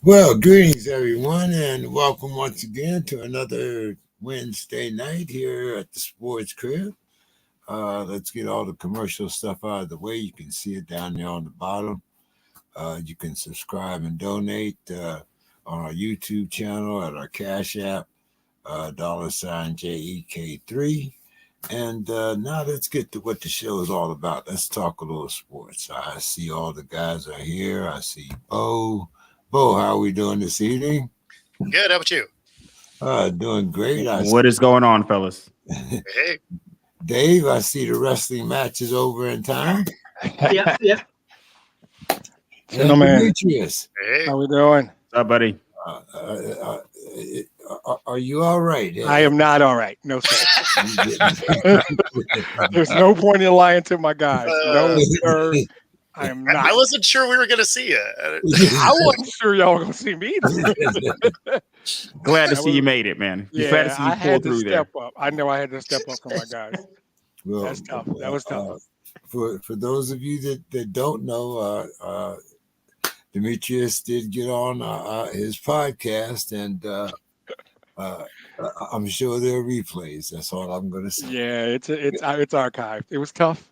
Well, greetings, everyone, and welcome once again to another Wednesday night here at the Sports Crib. Let's get all the commercial stuff out of the way. You can see it down there on the bottom. You can subscribe and donate on our YouTube channel at our Cash App, $ JEK3. And now let's get to what the show is all about. Let's talk a little sports. I see all the guys are here. I see Bo. Bo, how are we doing this evening? Good. How about you? Doing great. What is going on, fellas? Hey. Dave, I see the wrestling match is over in time. Yep. Gentlemen. Demetrius. Hey. How we doing? What's up, buddy? Are you all right? I am not all right. No, sir. There's no point in lying to my guys. No, sir. I am not. I wasn't sure we were going to see you. I wasn't sure y'all were going to see me. Glad to see you made it, man. Yeah, glad to see you I had to step there. up. I know I had to step up for my guys. Well, That's tough. That was tough. For those of you that don't know, Demetrius did get on his podcast, and I'm sure there are replays. That's all I'm going to say. Yeah, it's archived. It was tough.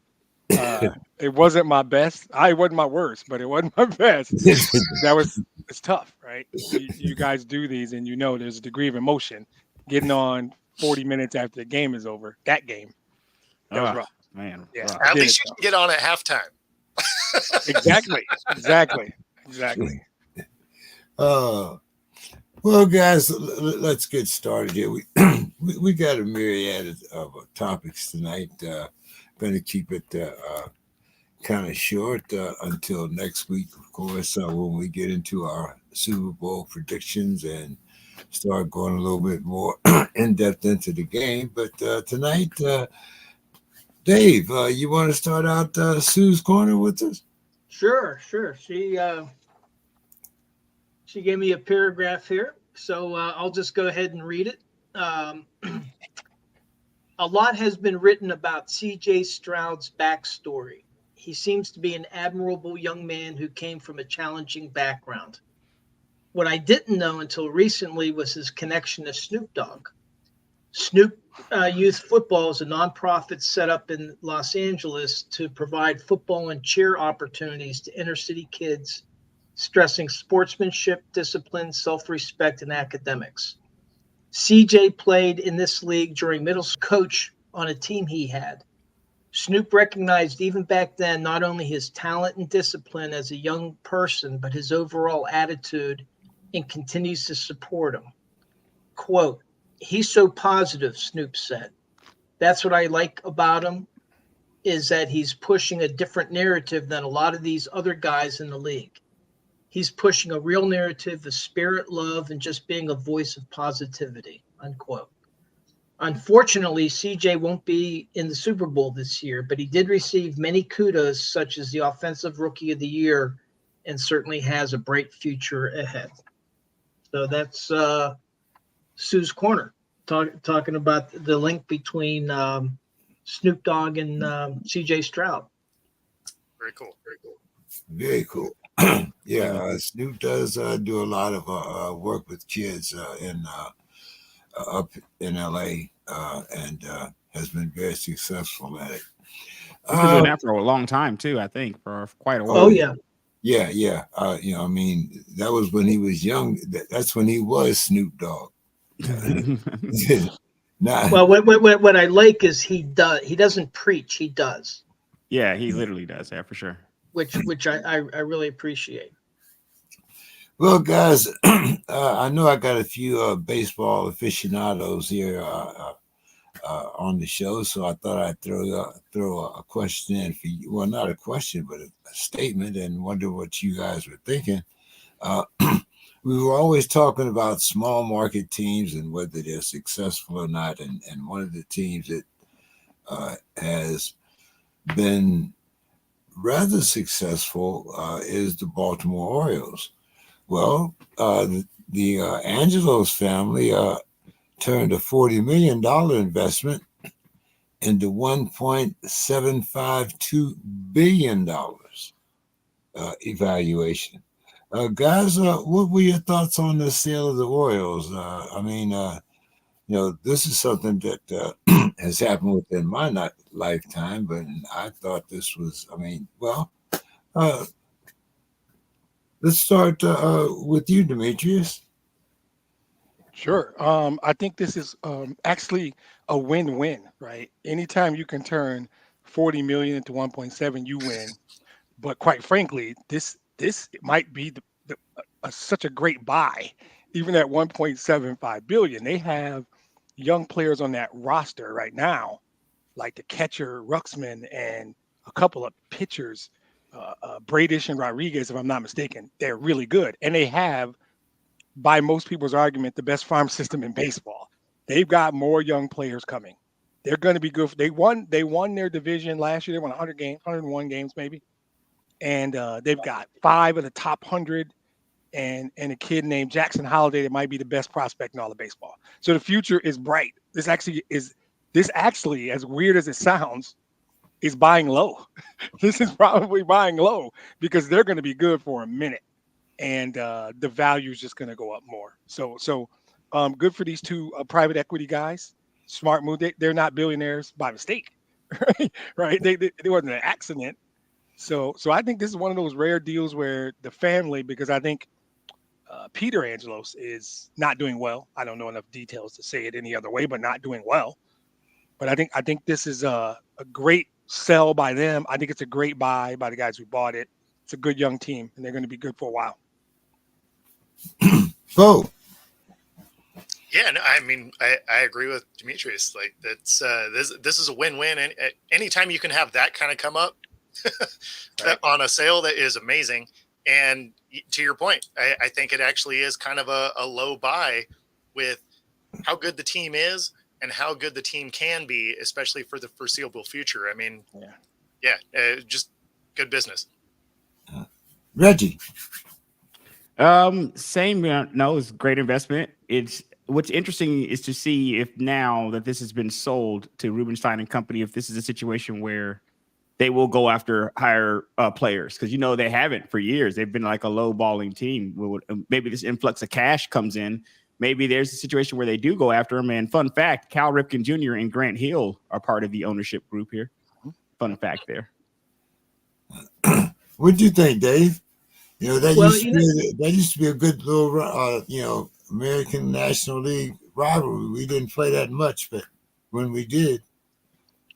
It wasn't my best. It wasn't my worst, but it wasn't my best. It's tough, right? You guys do these, and there's a degree of emotion. Getting on 40 minutes after the game is over. That game, that was rough, man. Yeah, at least you can get on at halftime. Exactly. Well, guys, let's get started here. We got a myriad of topics tonight. Going to keep it kind of short until next week, of course, when we get into our Super Bowl predictions and start going a little bit more in depth into the game. But tonight, Dave, you want to start out Sue's Corner with us? Sure. She gave me a paragraph here, so I'll just go ahead and read it. A lot has been written about C.J. Stroud's backstory. He seems to be an admirable young man who came from a challenging background. What I didn't know until recently was his connection to Snoop Dogg. Snoop Youth Football is a nonprofit set up in Los Angeles to provide football and cheer opportunities to inner city kids, stressing sportsmanship, discipline, self-respect, and academics. CJ played in this league during middle school, coach on a team he had. Snoop recognized even back then not only his talent and discipline as a young person, but his overall attitude, and continues to support him. Quote, "He's so positive," Snoop said. "That's what I like about him, is that he's pushing a different narrative than a lot of these other guys in the league. He's pushing a real narrative of spirit, love, and just being a voice of positivity," unquote. Unfortunately, CJ won't be in the Super Bowl this year, but he did receive many kudos, such as the Offensive Rookie of the Year, and certainly has a bright future ahead. So that's Sue's Corner, talking about the link between Snoop Dogg and CJ Stroud. Very cool. Very cool. Yeah, Snoop does do a lot of work with kids up in LA and has been very successful at it. He's been doing that for a long time too, I think, for quite a while. Oh yeah. Yeah. I mean, that was when he was young. That's when he was Snoop Dogg. Well, what I like is he doesn't preach, he does. Yeah, he literally does. Yeah, for sure. Which I really appreciate. Well, guys, I know I got a few baseball aficionados here on the show, so I thought I'd throw a question in for you. Well, not a question, but a statement, and wonder what you guys were thinking. We were always talking about small market teams and whether they're successful or not, and one of the teams that has been rather successful is the Baltimore Orioles. Well, the Angelos family turned a $40 million investment into $1.752 billion evaluation. Guys, what were your thoughts on the sale of the Orioles? This is something that has happened within my lifetime, but I thought this was, uh, let's start with you, Demetrius. Sure. I think this is actually a win-win, right? Anytime you can turn 40 million into 1.7, you win. But quite frankly, this might be such a great buy, even at 1.75 billion. They have young players on that roster right now, like the catcher Ruxman and a couple of pitchers, Bradish and Rodriguez, if I'm not mistaken. They're really good, and they have, by most people's argument, the best farm system in baseball. They've got more young players coming. They're going to be good. They won their division last year. They won 100 games, 101 games maybe, and they've got 5 of the top 100, and a kid named Jackson Holliday that might be the best prospect in all of baseball. So the future is bright. This actually, as weird as it sounds, is buying low. This is probably buying low because they're going to be good for a minute, and the value is just going to go up more. So good for these two private equity guys. Smart move. They're not billionaires by mistake, right? Right? They wasn't an accident. So I think this is one of those rare deals where the family, because I think Peter Angelos is not doing well. I don't know enough details to say it any other way, but not doing well. But I think this is a great sell by them. I think it's a great buy by the guys who bought it. It's a good young team, and they're going to be good for a while. Bo. Yeah, no, I agree with Demetrius. Like that's this is a win-win, and anytime you can have that kind of come up Right. on a sale, that is amazing. And to your point, I think it actually is kind of a low buy with how good the team is and how good the team can be, especially for the foreseeable future. I mean, just good business. Reggie. Same. No, it's a great investment. It's what's interesting is to see if now that this has been sold to Rubenstein and Company, if this is a situation where they will go after higher players, because they haven't for years. They've been like a low balling team. Maybe this influx of cash comes in. Maybe there's a situation where they do go after them. And fun fact, Cal Ripken Jr. and Grant Hill are part of the ownership group here. Fun fact there. What do you think, Dave? That used to be a good little, American National League rivalry. We didn't play that much, but when we did,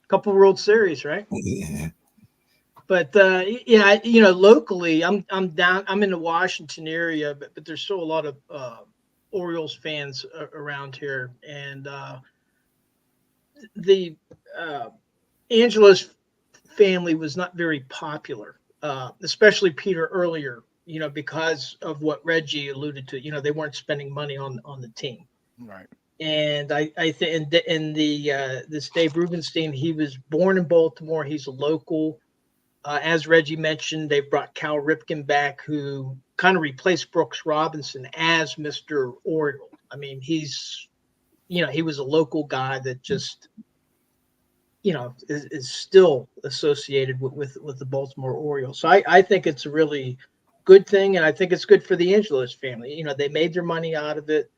couple World Series, right? Yeah. But locally, I'm down. I'm in the Washington area, but there's still a lot of Orioles fans around here, and the Angelos family was not very popular, especially Peter earlier. Because of what Reggie alluded to. They weren't spending money on the team. Right. And I think this Dave Rubenstein, he was born in Baltimore. He's a local. As Reggie mentioned, they brought Cal Ripken back, who kind of replaced Brooks Robinson as Mr. Oriole. I mean, he was a local guy that just, is still associated with the Baltimore Orioles. So I think it's a really good thing, and I think it's good for the Angelos family. They made their money out of it.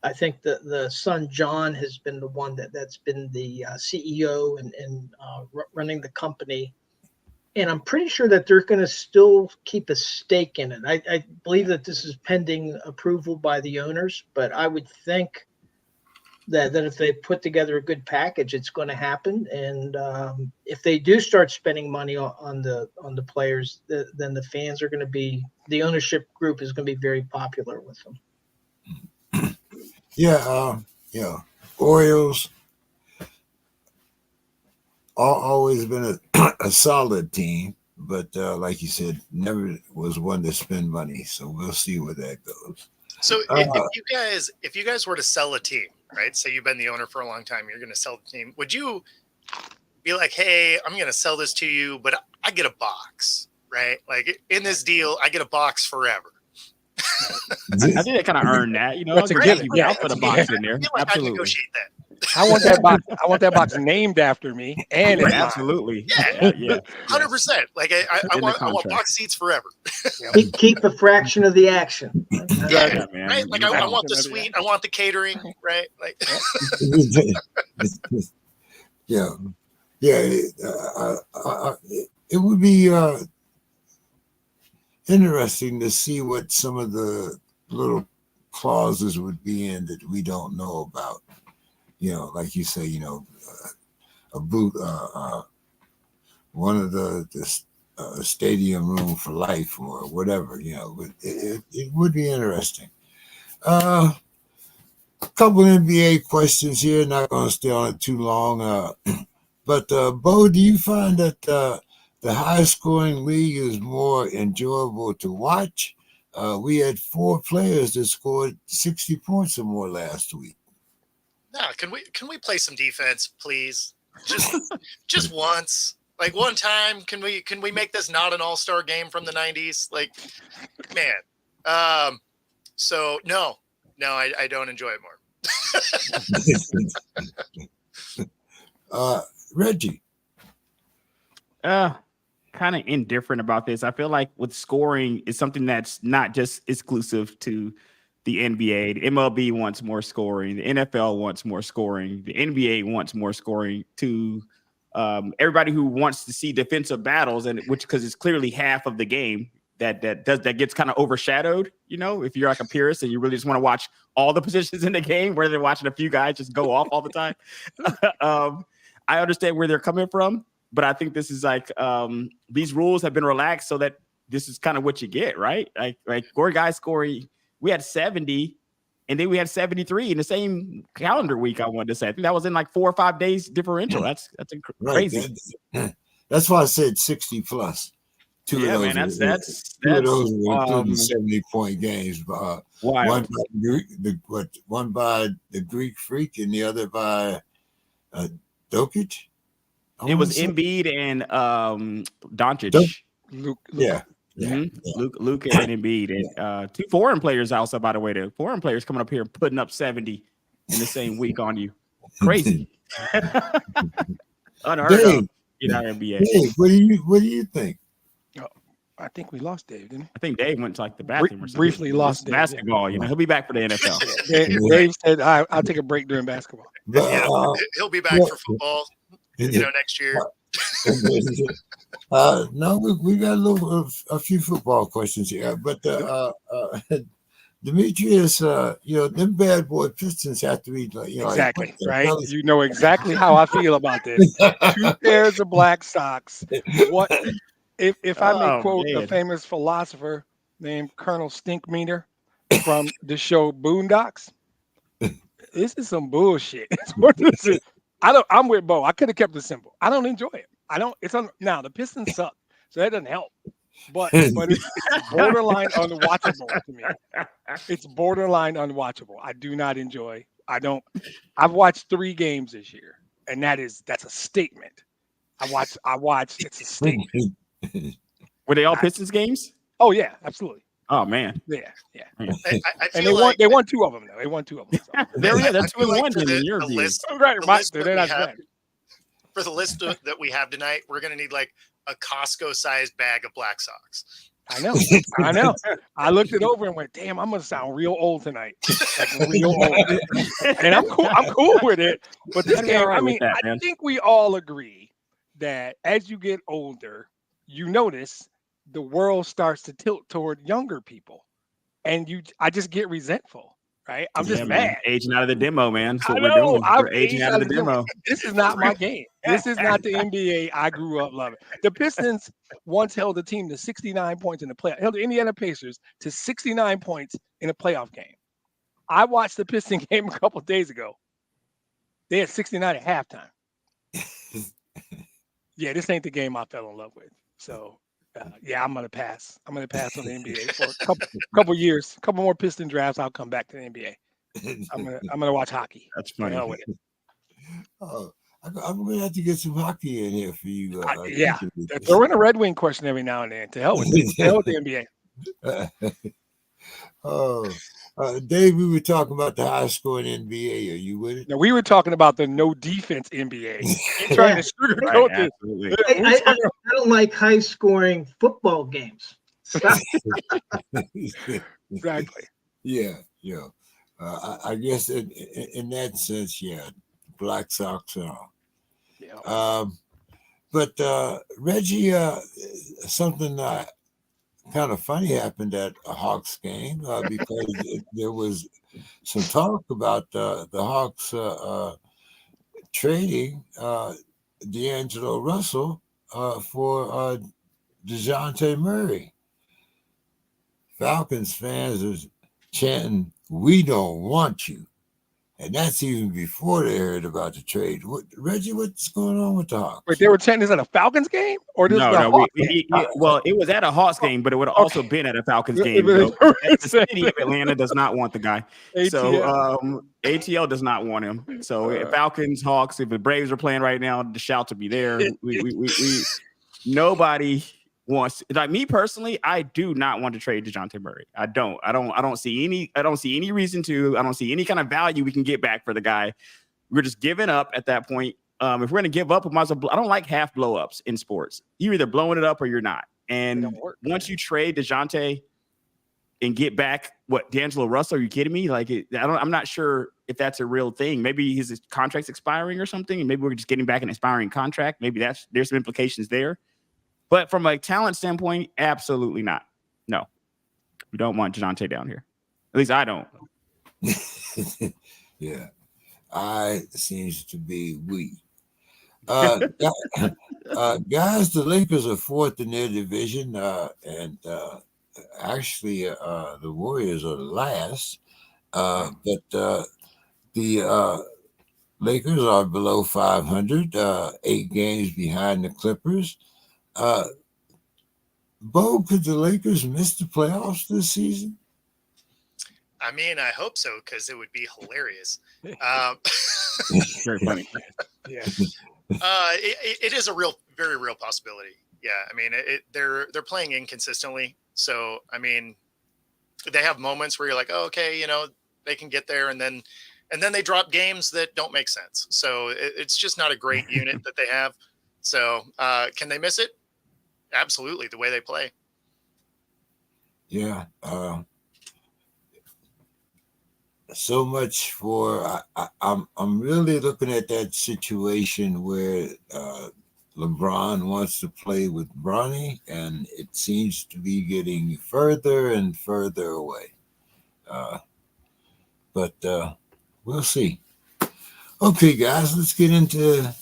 I think the son John has been the one that's been the CEO and running the company, and I'm pretty sure that they're going to still keep a stake in it. I believe that this is pending approval by the owners, but I would think that if they put together a good package, it's going to happen. And if they do start spending money on the players, then the fans are going to be, the ownership group is going to be very popular with them. Yeah, Orioles always been a solid team, but like you said, never was one to spend money. So we'll see where that goes. So if you guys were to sell a team, right? Say you've been the owner for a long time, you're going to sell the team. Would you be like, hey, I'm going to sell this to you, but I get a box, right? Like in this deal, I get a box forever. I think they kind of earned that. That's a gift. I'll put a box in there. I feel like Absolutely. I negotiate that. I want that box. I want that box named after me, and it's mine. Absolutely. Yeah. Yeah. 100%. Like I want box seats forever. Keep a fraction of the action. Yeah, man. Right? Like I want the suite, I want the catering, right? Like Yeah, it would be interesting to see what some of the little clauses would be in that we don't know about. Like you say, a boot, one of the stadium room for life or whatever. It would be interesting. A couple NBA questions here. Not going to stay on it too long. But Bo, do you find that the high-scoring league is more enjoyable to watch? We had 4 players that scored 60 points or more last week. nah, can we play some defense, please? Just once. Like one time, can we make this not an all-star game from the 90s? Like, man. So no, I don't enjoy it more. Reggie. Kind of indifferent about this. I feel like with scoring is something that's not just exclusive to the NBA. The MLB wants more scoring. The NFL wants more scoring. The NBA wants more scoring. To everybody who wants to see defensive battles, and because it's clearly half of the game that gets kind of overshadowed. If you're like a purist and you really just want to watch all the positions in the game, rather than watching a few guys just go off all the time. I understand where they're coming from, but I think this is like these rules have been relaxed so that this is kind of what you get, right? Like four guys scoring. We had 70, and then we had 73 in the same calendar week. I wanted to say, I think that was in like 4 or 5 days differential. That's crazy. That's why I said 60 plus. Two of those were including 70-point games. One by the Greek Freak and the other by Dokic. It was Embiid and Doncic. Luke. Yeah. Luke and Embiid, and 2 foreign players also, by the way. The foreign players coming up here and putting up 70 in the same week on you. Crazy. Unheard of in our NBA. Dave, what do you think? I think we lost Dave, didn't we? I think Dave went to like the bathroom or something. Briefly lost Dave. Basketball, he'll be back for the NFL. Dave said, I'll take a break during basketball. He'll be back for football, next year. No, we got a few football questions here, but Demetrius, them bad boy Pistons have to be exactly right. You know exactly how I feel about this. 2 pairs of black socks. What if I may quote a famous philosopher named Colonel Stinkmeaner from the show Boondocks? This is some bullshit. I'm with Bo. I could have kept it simple. I don't enjoy it. Now the Pistons suck, so that doesn't help. But it's borderline unwatchable to me. It's borderline unwatchable. I do not enjoy. I've watched 3 games this year, and that's a statement. I watched. It's a statement. Were they all Pistons games? Oh yeah, absolutely. Oh man. Yeah. I and they won 2 of them though. They won 2 of them. So. That's 2-1 in your view. For the list that we have tonight, we're going to need like a Costco-sized bag of black socks. I know. I looked it over and went, "Damn, I'm gonna sound real old tonight." Like real old. And I'm cool with it. But this game, I think we all agree that as you get older, you notice the world starts to tilt toward younger people, and I just get resentful. Right, I'm just mad. Aging out of the demo, man. That's what we're doing. We're aging out of the demo. This is not my game. This is not the NBA I grew up loving. The Pistons once held a team to 69 points in the playoff. Held the Indiana Pacers to 69 points in a playoff game. I watched the Pistons game a couple of days ago. They had 69 at halftime. Yeah, this ain't the game I fell in love with. So. I'm gonna pass. I'm gonna pass on the NBA for a couple years, a couple more Piston drafts. I'll come back to the NBA. I'm gonna watch hockey. That's funny. I'm gonna have to get some hockey in here for you. Throw in a Red Wing question every now and then. To hell with the NBA. Dave, we were talking about the high scoring NBA. Are you with it? Now we were talking about the no defense NBA. You're trying to sugarcoat this. Absolutely. Yeah, we're talking about- I don't like high scoring football games. exactly. Yeah. I guess in that sense, yeah, Black Sox and all. Yeah. But Reggie, something kind of funny happened at a Hawks game because there was some talk about the Hawks trading D'Angelo Russell for DeJounte Murray. Falcons fans are chanting, "We don't want you." And that's even before they heard about the trade. Reggie, what's going on with the Hawks? Wait, they were chanting this at a Falcons game, or this? No, Hawks well, it was at a Hawks game, but it would have also been at a Falcons game. It- Though. it- The city of Atlanta does not want the guy. ATL. So ATL does not want him. So Falcons, Hawks, if the Braves are playing right now, the shout to be there. We nobody wants, like me personally, I do not want to trade DeJounte Murray. I don't see any reason to. I don't see any kind of value we can get back for the guy. We're just giving up at that point. If we're going to give up, we might as well. I don't like half blow-ups in sports. You're either blowing it up or you're not. And once you trade DeJounte and get back D'Angelo Russell, are you kidding me? Like, I'm not sure if that's a real thing. Maybe his contract's expiring or something, and maybe we're just getting back an expiring contract. Maybe there's some implications there. But from a talent standpoint, absolutely not. No, we don't want DeJounte down here. At least I don't. Yeah, I seems to be we. Guys, the Lakers are fourth in their division, and actually, the Warriors are last. But the Lakers are below 500, 8 games behind the Clippers. Bo, could the Lakers miss the playoffs this season? I mean, I hope so, because it would be hilarious. Very funny. Yeah. It is a very real possibility. Yeah, I mean, they're playing inconsistently. So, I mean, they have moments where you're like, oh, okay, they can get there, and then they drop games that don't make sense. So it's just not a great unit that they have. So can they miss it? Absolutely, the way they play. Yeah. So much for I'm really looking at that situation where LeBron wants to play with Bronny, and it seems to be getting further and further away. But we'll see. Okay, guys, let's get into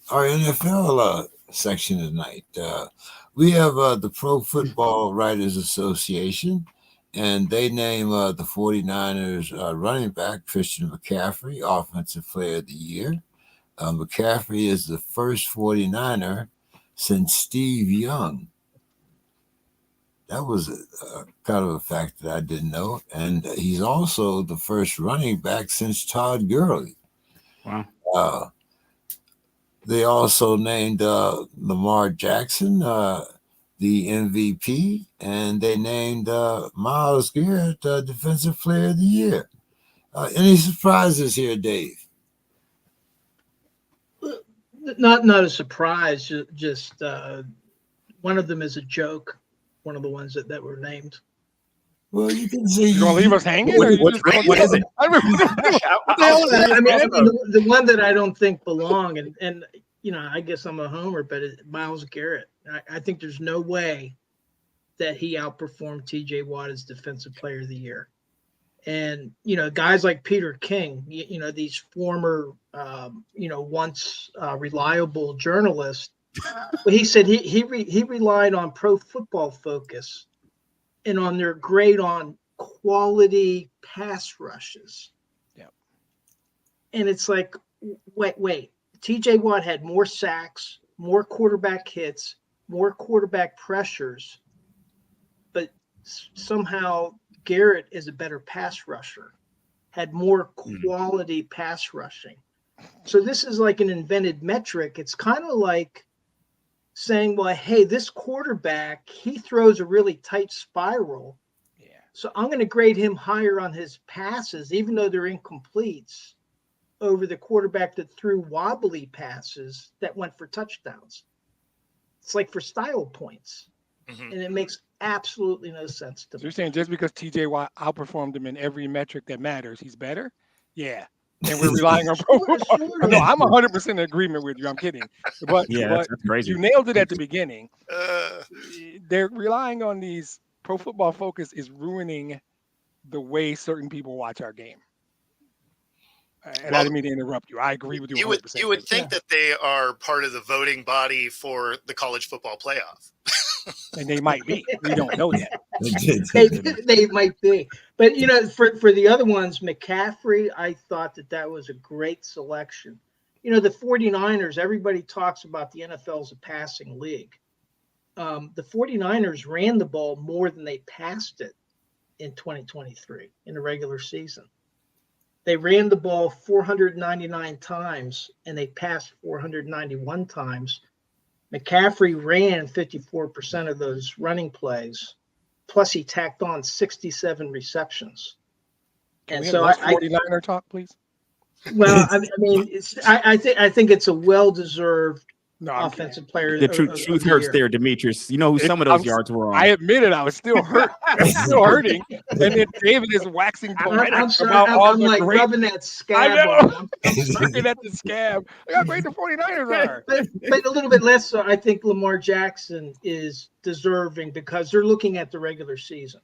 our NFL section tonight. We have the Pro Football Writers Association, and they name the 49ers running back Christian McCaffrey Offensive Player of the Year. McCaffrey is the first 49er since Steve Young. That was kind of a fact that I didn't know. And he's also the first running back since Todd Gurley. Wow. They also named Lamar Jackson the MVP, and they named Myles Garrett Defensive Player of the Year. Any surprises here, Dave? Not a surprise. Just one of them is a joke. One of the ones that were named. Well, you can say You gonna leave us hanging? What or is what it? I mean, the one that I don't think belong, and I guess I'm a homer, but Myles Garrett. I think there's no way that he outperformed T.J. Watt as Defensive Player of the Year. And guys like Peter King, these former, once reliable journalists. He said he relied on Pro Football Focus and on their grade on quality pass rushes. Yeah. And it's like, wait. TJ Watt had more sacks, more quarterback hits, more quarterback pressures, but somehow Garrett is a better pass rusher, had more quality pass rushing. So this is like an invented metric. It's kind of like saying, well, hey, this quarterback, he throws a really tight spiral. Yeah. So I'm going to grade him higher on his passes, even though they're incompletes, over the quarterback that threw wobbly passes that went for touchdowns. It's like for style points. Mhm. And it makes absolutely no sense to So me. you're saying just because TJ Watt outperformed him in every metric that matters, he's better? Yeah. And we're relying on pro football. Sure. No, I'm 100% in agreement with you. I'm kidding. But, Yeah, but that's crazy. you nailed it at the beginning. Uh, They're relying on these Pro Football Focus is ruining the way certain people watch our game. And I didn't mean to interrupt you. I agree with you 100%. You would think that they are part of the voting body for the college football playoff. And they might be. We don't know yet. They might be. But, you know, for the other ones, McCaffrey, I thought that was a great selection. You know, the 49ers, everybody talks about the NFL as a passing league. The 49ers ran the ball more than they passed it in 2023 in the regular season. They ran the ball 499 times and they passed 491 times. McCaffrey ran 54% of those running plays, plus he tacked on 67 receptions. Can And we so have 49er talk, please? well, I mean, I think it's a well-deserved No, I'm offensive player. The truth of the hurts year. there, Demetrius. You know who some of those yards were on. I admit it. I was still hurt. I'm still hurting. And then David is waxing poetic I'm sorry, about all I'm the like great. rubbing that I scab know. on. I'm looking at the scab. Look how great the 49ers are. But a little bit less so. I think Lamar Jackson is deserving because they're looking at the regular season.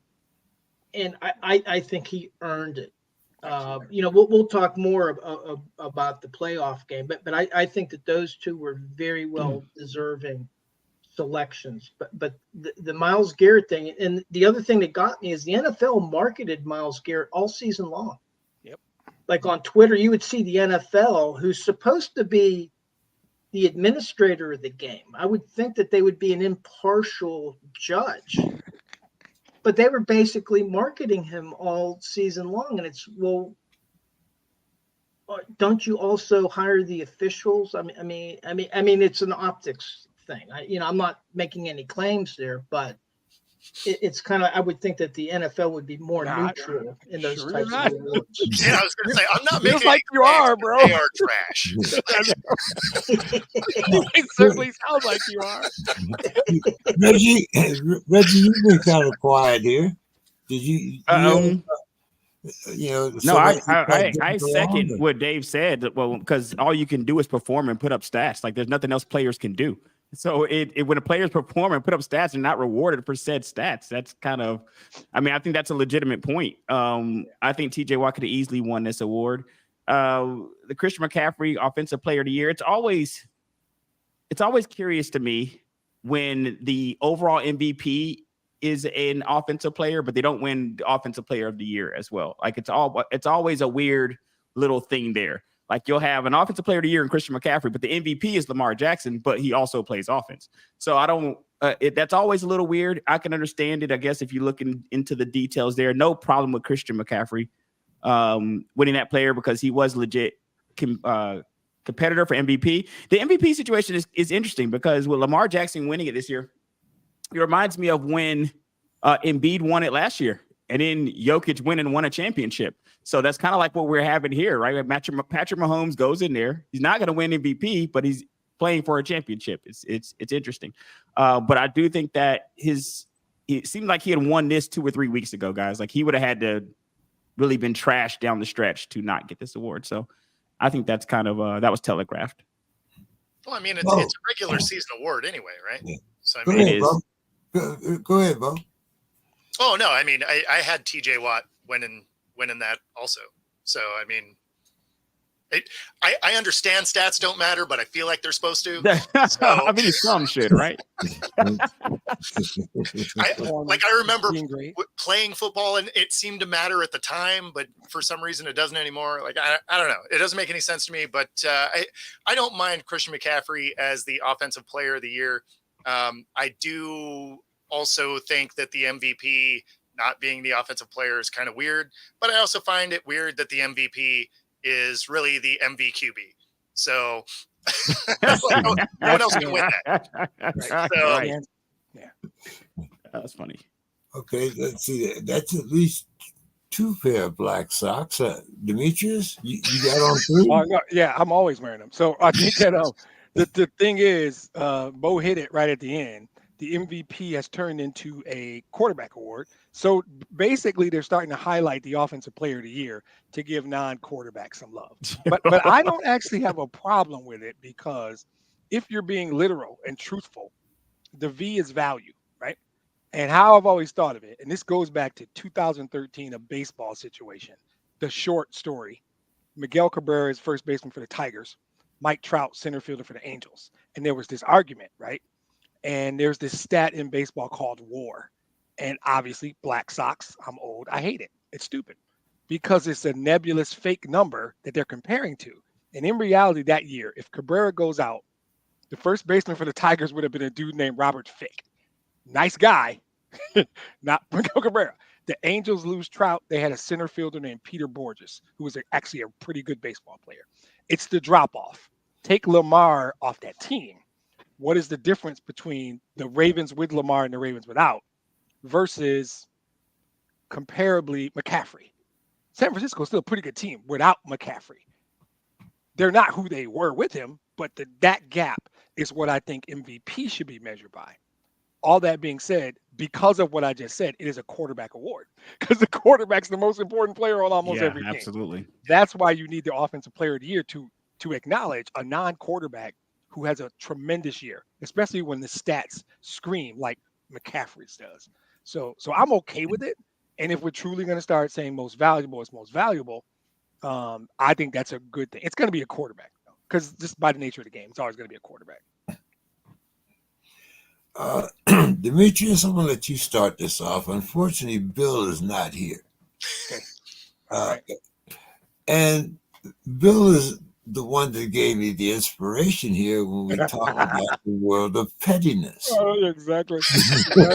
And I think he earned it. You know, we'll talk more about the playoff game, but I think that those two were very well deserving selections. But the Myles Garrett thing, and the other thing that got me is the NFL marketed Myles Garrett all season long. Yep. Like on Twitter, you would see the NFL, who's supposed to be the administrator of the game. I would think that they would be an impartial judge. But they were basically marketing him all season long, and it's, well, don't you also hire the officials? I mean, it's an optics thing. I'm not making any claims there, but it's kind of, I would think that the NFL would be more neutral in those types of awards. Yeah, I was going to say, I'm not making like any you are, claims, bro. but they are trash. It certainly sounds like you are. Reggie, you've been kind of quiet here. Did you? No, I second what Dave said. Well, because all you can do is perform and put up stats. Like there's nothing else players can do. So when a players perform and put up stats and not rewarded for said stats, that's kind of, I mean, I think that's a legitimate point. I think TJ Watt could have easily won this award. The Christian McCaffrey Offensive Player of the Year. It's always curious to me when the overall MVP is an offensive player, but they don't win the Offensive Player of the Year as well. Like it's always a weird little thing there. Like you'll have an Offensive Player of the Year in Christian McCaffrey, but the MVP is Lamar Jackson, but he also plays offense. So I don't. That's always a little weird. I can understand it, I guess, if you look into the details there. No problem with Christian McCaffrey winning that player because he was legit competitor for MVP. The MVP situation is interesting because with Lamar Jackson winning it this year, it reminds me of when Embiid won it last year, and then Jokic won a championship. So that's kind of like what we're having here, right? Patrick Mahomes goes in there. He's not going to win MVP, but he's playing for a championship. It's interesting. But I do think that it seemed like he had won this 2 or 3 weeks ago, guys. Like he would have had to really been trashed down the stretch to not get this award. So I think that's kind of that was telegraphed. Well, I mean, it's a regular season award anyway, right? Yeah. So I mean, it is. Go ahead, Bo. Oh no, I mean, I had TJ Watt winning that also. So I mean, I understand stats don't matter, but I feel like they're supposed to. So, I mean, some should, right? I remember playing football, and it seemed to matter at the time, but for some reason, it doesn't anymore. Like I don't know, it doesn't make any sense to me. But I don't mind Christian McCaffrey as the Offensive Player of the Year. I do also think that the MVP not being the offensive player is kind of weird, but I also find it weird that the MVP is really the MVQB. So no one else can win that. Right? So, yeah, that's funny. Okay, let's see. That's at least two pair of black socks. Demetrius, you got on three? No, yeah, I'm always wearing them. So I think that the thing is, Bo hit it right at the end. The MVP has turned into a quarterback award. So basically, they're starting to highlight the offensive player of the year to give non-quarterbacks some love. But I don't actually have a problem with it, because if you're being literal and truthful, the V is value, right? And how I've always thought of it, and this goes back to 2013, a baseball situation, the short story. Miguel Cabrera is first baseman for the Tigers, Mike Trout center fielder for the Angels. And there was this argument, right? And there's this stat in baseball called WAR. And obviously, Black Sox, I'm old, I hate it. It's stupid because it's a nebulous fake number that they're comparing to. And in reality, that year, if Cabrera goes out, the first baseman for the Tigers would have been a dude named Robert Fick. Nice guy, not Miguel Cabrera. The Angels lose Trout. They had a center fielder named Peter Borges, who was actually a pretty good baseball player. It's the drop-off. Take Lamar off that team. What is the difference between the Ravens with Lamar and the Ravens without versus comparably McCaffrey? San Francisco is still a pretty good team without McCaffrey. They're not who they were with him, but that gap is what I think MVP should be measured by. All that being said, because of what I just said, it is a quarterback award, because the quarterback's the most important player on almost every team. Absolutely. That's why you need the offensive player of the year to acknowledge a non-quarterback who has a tremendous year, especially when the stats scream like McCaffrey's does. So I'm okay with it. And if we're truly going to start saying most valuable is most valuable, I think that's a good thing. It's going to be a quarterback, because just by the nature of the game, it's always going to be a quarterback. Demetrius, I'm going to let you start this off. Unfortunately, Bill is not here. Okay. Right. And Bill is the one that gave me the inspiration here when we talk about the world of pettiness. Oh, exactly. I'm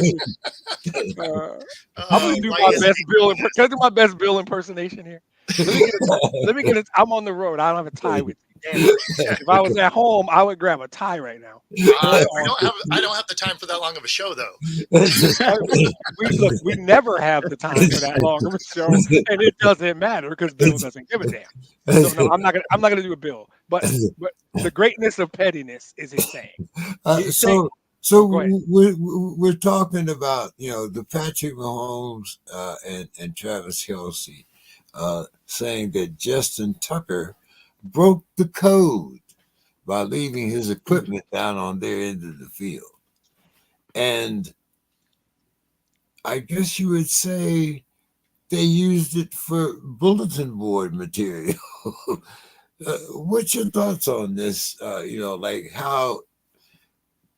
going to do my best Bill. Can I do my best Bill impersonation here? Let me get it. I'm on the road. I don't have a tie with me. If I was at home, I would grab a tie right now. I don't have the time for that long of a show, though. We never have the time for that long of a show, and it doesn't matter because Bill doesn't give a damn. So no, I'm not gonna do a Bill. But the greatness of pettiness is insane. So we're talking about the Patrick Mahomes and Travis Kelce saying that Justin Tucker broke the code by leaving his equipment down on their end of the field. And I guess you would say they used it for bulletin board material. What's your thoughts on this? Like how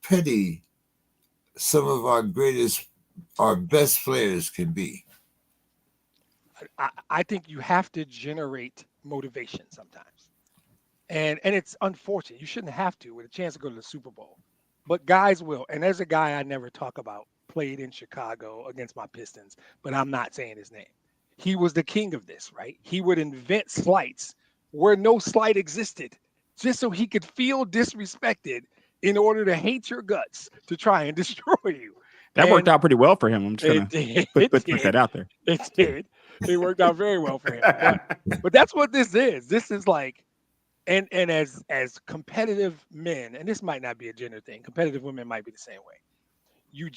petty some of our best players can be. I think you have to generate motivation sometimes. And it's unfortunate. You shouldn't have to with a chance to go to the Super Bowl. But guys will. And there's a guy I never talk about, played in Chicago against my Pistons, but I'm not saying his name. He was the king of this, right? He would invent slights where no slight existed, just so he could feel disrespected in order to hate your guts to try and destroy you. That worked out pretty well for him. I'm just going to put that out there. It did. It worked out very well for him. But that's what this is. This is like, and as competitive men, and this might not be a gender thing, competitive women might be the same way. You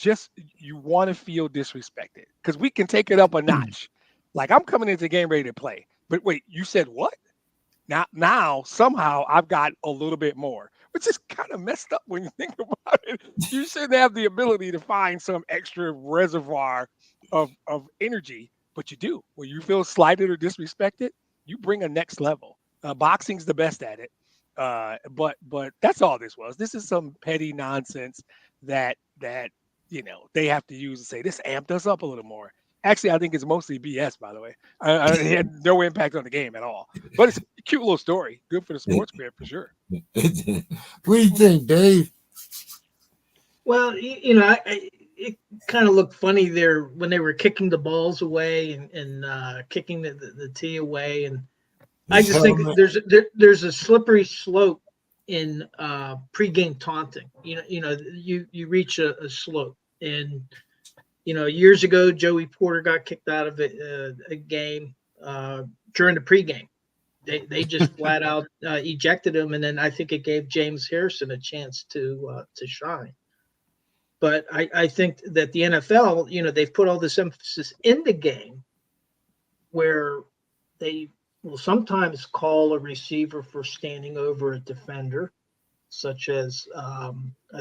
want to feel disrespected because we can take it up a notch. Like, I'm coming into the game ready to play, but wait, you said what? Now somehow I've got a little bit more, which is kind of messed up when you think about it. You shouldn't have the ability to find some extra reservoir of energy, but you do. When you feel slighted or disrespected, you bring a next level. Boxing's the best at it, but that's all this was. This is some petty nonsense that they have to use to say this amped us up a little more. Actually, I think it's mostly BS, by the way. It had no impact on the game at all. But it's a cute little story. Good for the SPORTSKRIB for sure. What do you think, Dave? Well, it kind of looked funny there when they were kicking the balls away and kicking the tee away. And I just think there's a slippery slope in pregame taunting. You reach a slope, and Years ago, Joey Porter got kicked out of a game during the pregame. They just flat out ejected him, and then I think it gave James Harrison a chance to shine. But I think that the NFL, they've put all this emphasis in the game where they will sometimes call a receiver for standing over a defender, such as I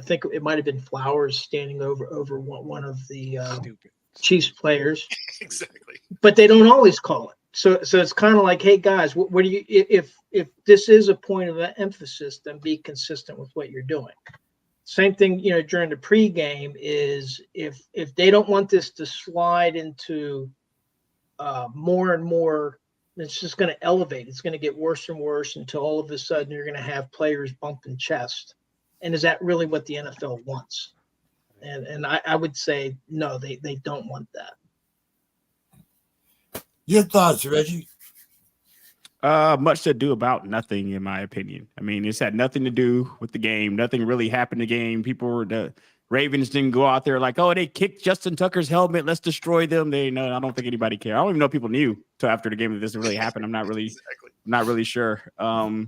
think it might have been Flowers standing over one of the Chiefs players. Exactly. But they don't always call it. So it's kind of like, hey guys, what do you if this is a point of emphasis, then be consistent with what you're doing. Same thing, during the pregame is if they don't want this to slide into more and more, it's just going to elevate. It's going to get worse and worse until all of a sudden you're going to have players bumping chest. And is that really what the NFL wants? And I would say no, they don't want that. Your thoughts, Reggie? Much to do about nothing, in my opinion. I mean, it's had nothing to do with the game. Nothing really happened in the game. The Ravens didn't go out there like, oh, they kicked Justin Tucker's helmet, let's destroy them. I don't think anybody cared. I don't even know if people knew till after the game that this really happened. I'm not really, not really sure. So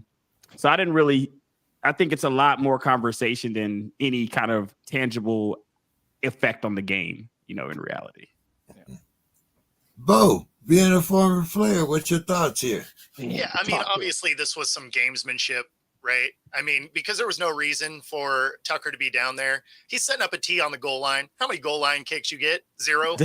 I think it's a lot more conversation than any kind of tangible effect on the game, in reality. Yeah. Bo, being a former player, what's your thoughts here? Yeah, I mean, obviously this was some gamesmanship, right? I mean, because there was no reason for Tucker to be down there. He's setting up a tee on the goal line. How many goal line kicks you get? 0.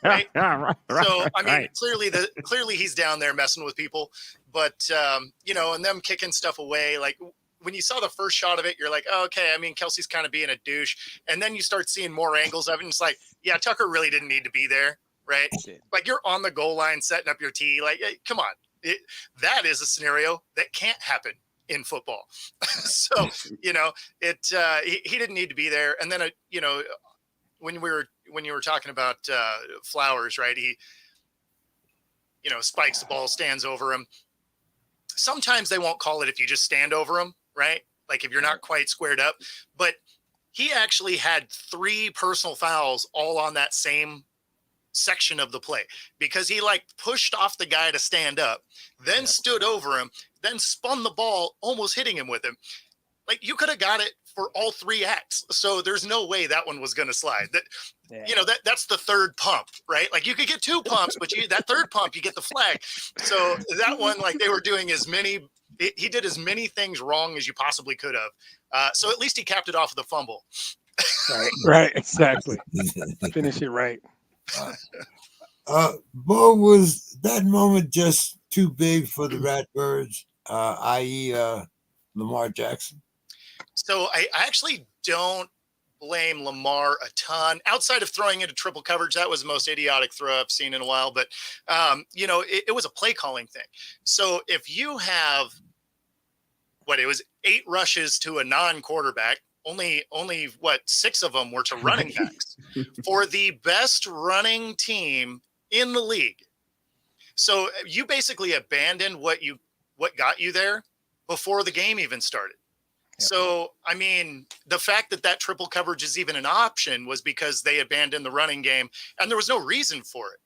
Right? So, I mean, clearly he's down there messing with people. But, and them kicking stuff away, like when you saw the first shot of it, you're like, oh, okay, I mean, Kelsey's kind of being a douche. And then you start seeing more angles of it, and it's like, yeah, Tucker really didn't need to be there. Right? Like you're on the goal line setting up your tee. Like, hey, come on. That is a scenario that can't happen in football. So, he didn't need to be there. And then, when you were talking about Flowers, right? He, spikes the ball, stands over him. Sometimes they won't call it if you just stand over him, right? Like if you're not quite squared up. But he actually had 3 personal fouls all on that same section of the play because he pushed off the guy to stand up, then stood over him, then spun the ball, almost hitting him with him. Like you could have got it for all 3 acts. So there's no way that one was going to slide. That's the third pump, right? Like you could get 2 pumps, but that third pump, you get the flag. So that one, they were doing he did as many things wrong as you possibly could have. So at least he capped it off with a fumble. Right. Exactly. Finish it right. Bo, was that moment just too big for the Ratbirds, i.e. Lamar Jackson? So I actually don't blame Lamar a ton outside of throwing into triple coverage. That was the most idiotic throw I've seen in a while, but it was a play calling thing. So if you have it was 8 rushes to a non-quarterback, only 6 of them were to running backs for the best running team in the league. So you basically abandoned what got you there before the game even started. Yep. So, I mean, the fact that triple coverage is even an option was because they abandoned the running game and there was no reason for it,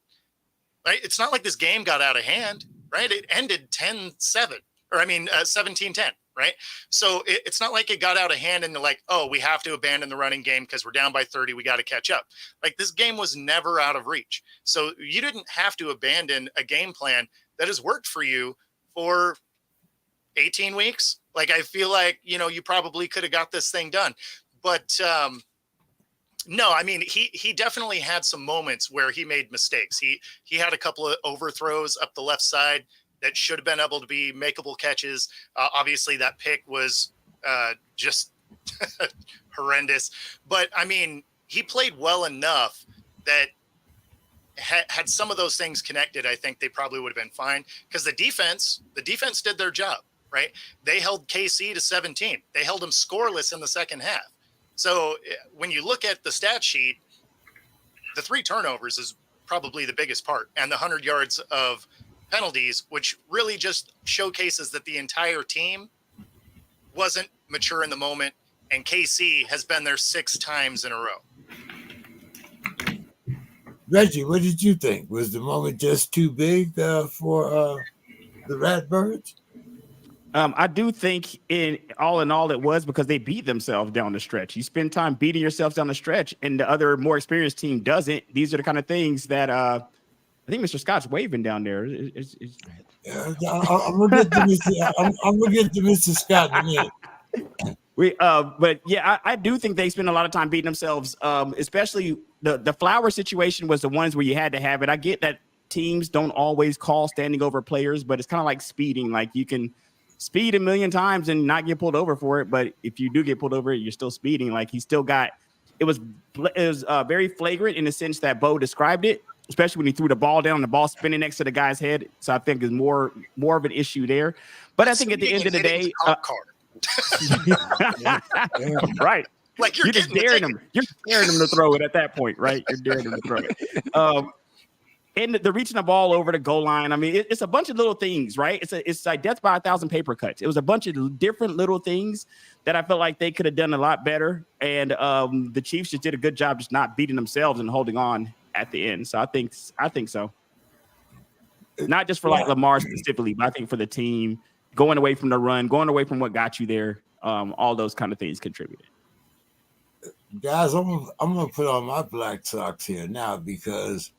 right? It's not like this game got out of hand, right? It ended 10-7 17-10. Right. So it's not like it got out of hand and they're like, oh, we have to abandon the running game because we're down by 30. We got to catch up. Like this game was never out of reach. So you didn't have to abandon a game plan that has worked for you for 18 weeks. Like, I feel like, you probably could have got this thing done. But no, I mean, he definitely had some moments where he made mistakes. He had a couple of overthrows up the left side that should have been able to be makeable catches. Obviously, that pick was just horrendous. But, I mean, he played well enough that had some of those things connected, I think they probably would have been fine. Because the defense did their job, right? They held KC to 17. They held them scoreless in the second half. So when you look at the stat sheet, the 3 turnovers is probably the biggest part. And the 100 yards of penalties, which really just showcases that the entire team wasn't mature in the moment, and KC has been there 6 times in a row. Reggie, what did you think? Was the moment just too big for the Ratbirds? I do think in all it was because they beat themselves down the stretch. You spend time beating yourselves down the stretch, and the other more experienced team doesn't. These are the kind of things that I think Mr. Scott's waving down there. I'm gonna get to Mr. Scott in a minute. But yeah, I do think they spend a lot of time beating themselves. Especially the Flower situation was the ones where you had to have it. I get that teams don't always call standing over players, but it's kind of like speeding. Like you can speed a million times and not get pulled over for it, but if you do get pulled over, you're still speeding. Like he still got it was very flagrant in the sense that Bo described it, especially when he threw the ball down, the ball spinning next to the guy's head. So I think there's more of an issue there. But I think at the end of the day, right. Like you're just daring them. You're daring them to throw it at that point, right? You're daring them to throw it. And the reaching the ball over the goal line. I mean, it's a bunch of little things, right? It's like death by 1,000 paper cuts. It was a bunch of different little things that I felt like they could have done a lot better. And the Chiefs just did a good job just not beating themselves and holding on at the end. So I think so. Not just for like Lamar specifically, but I think for the team, going away from the run, going away from what got you there, all those kind of things contributed. Guys, I'm gonna put on my black socks here now because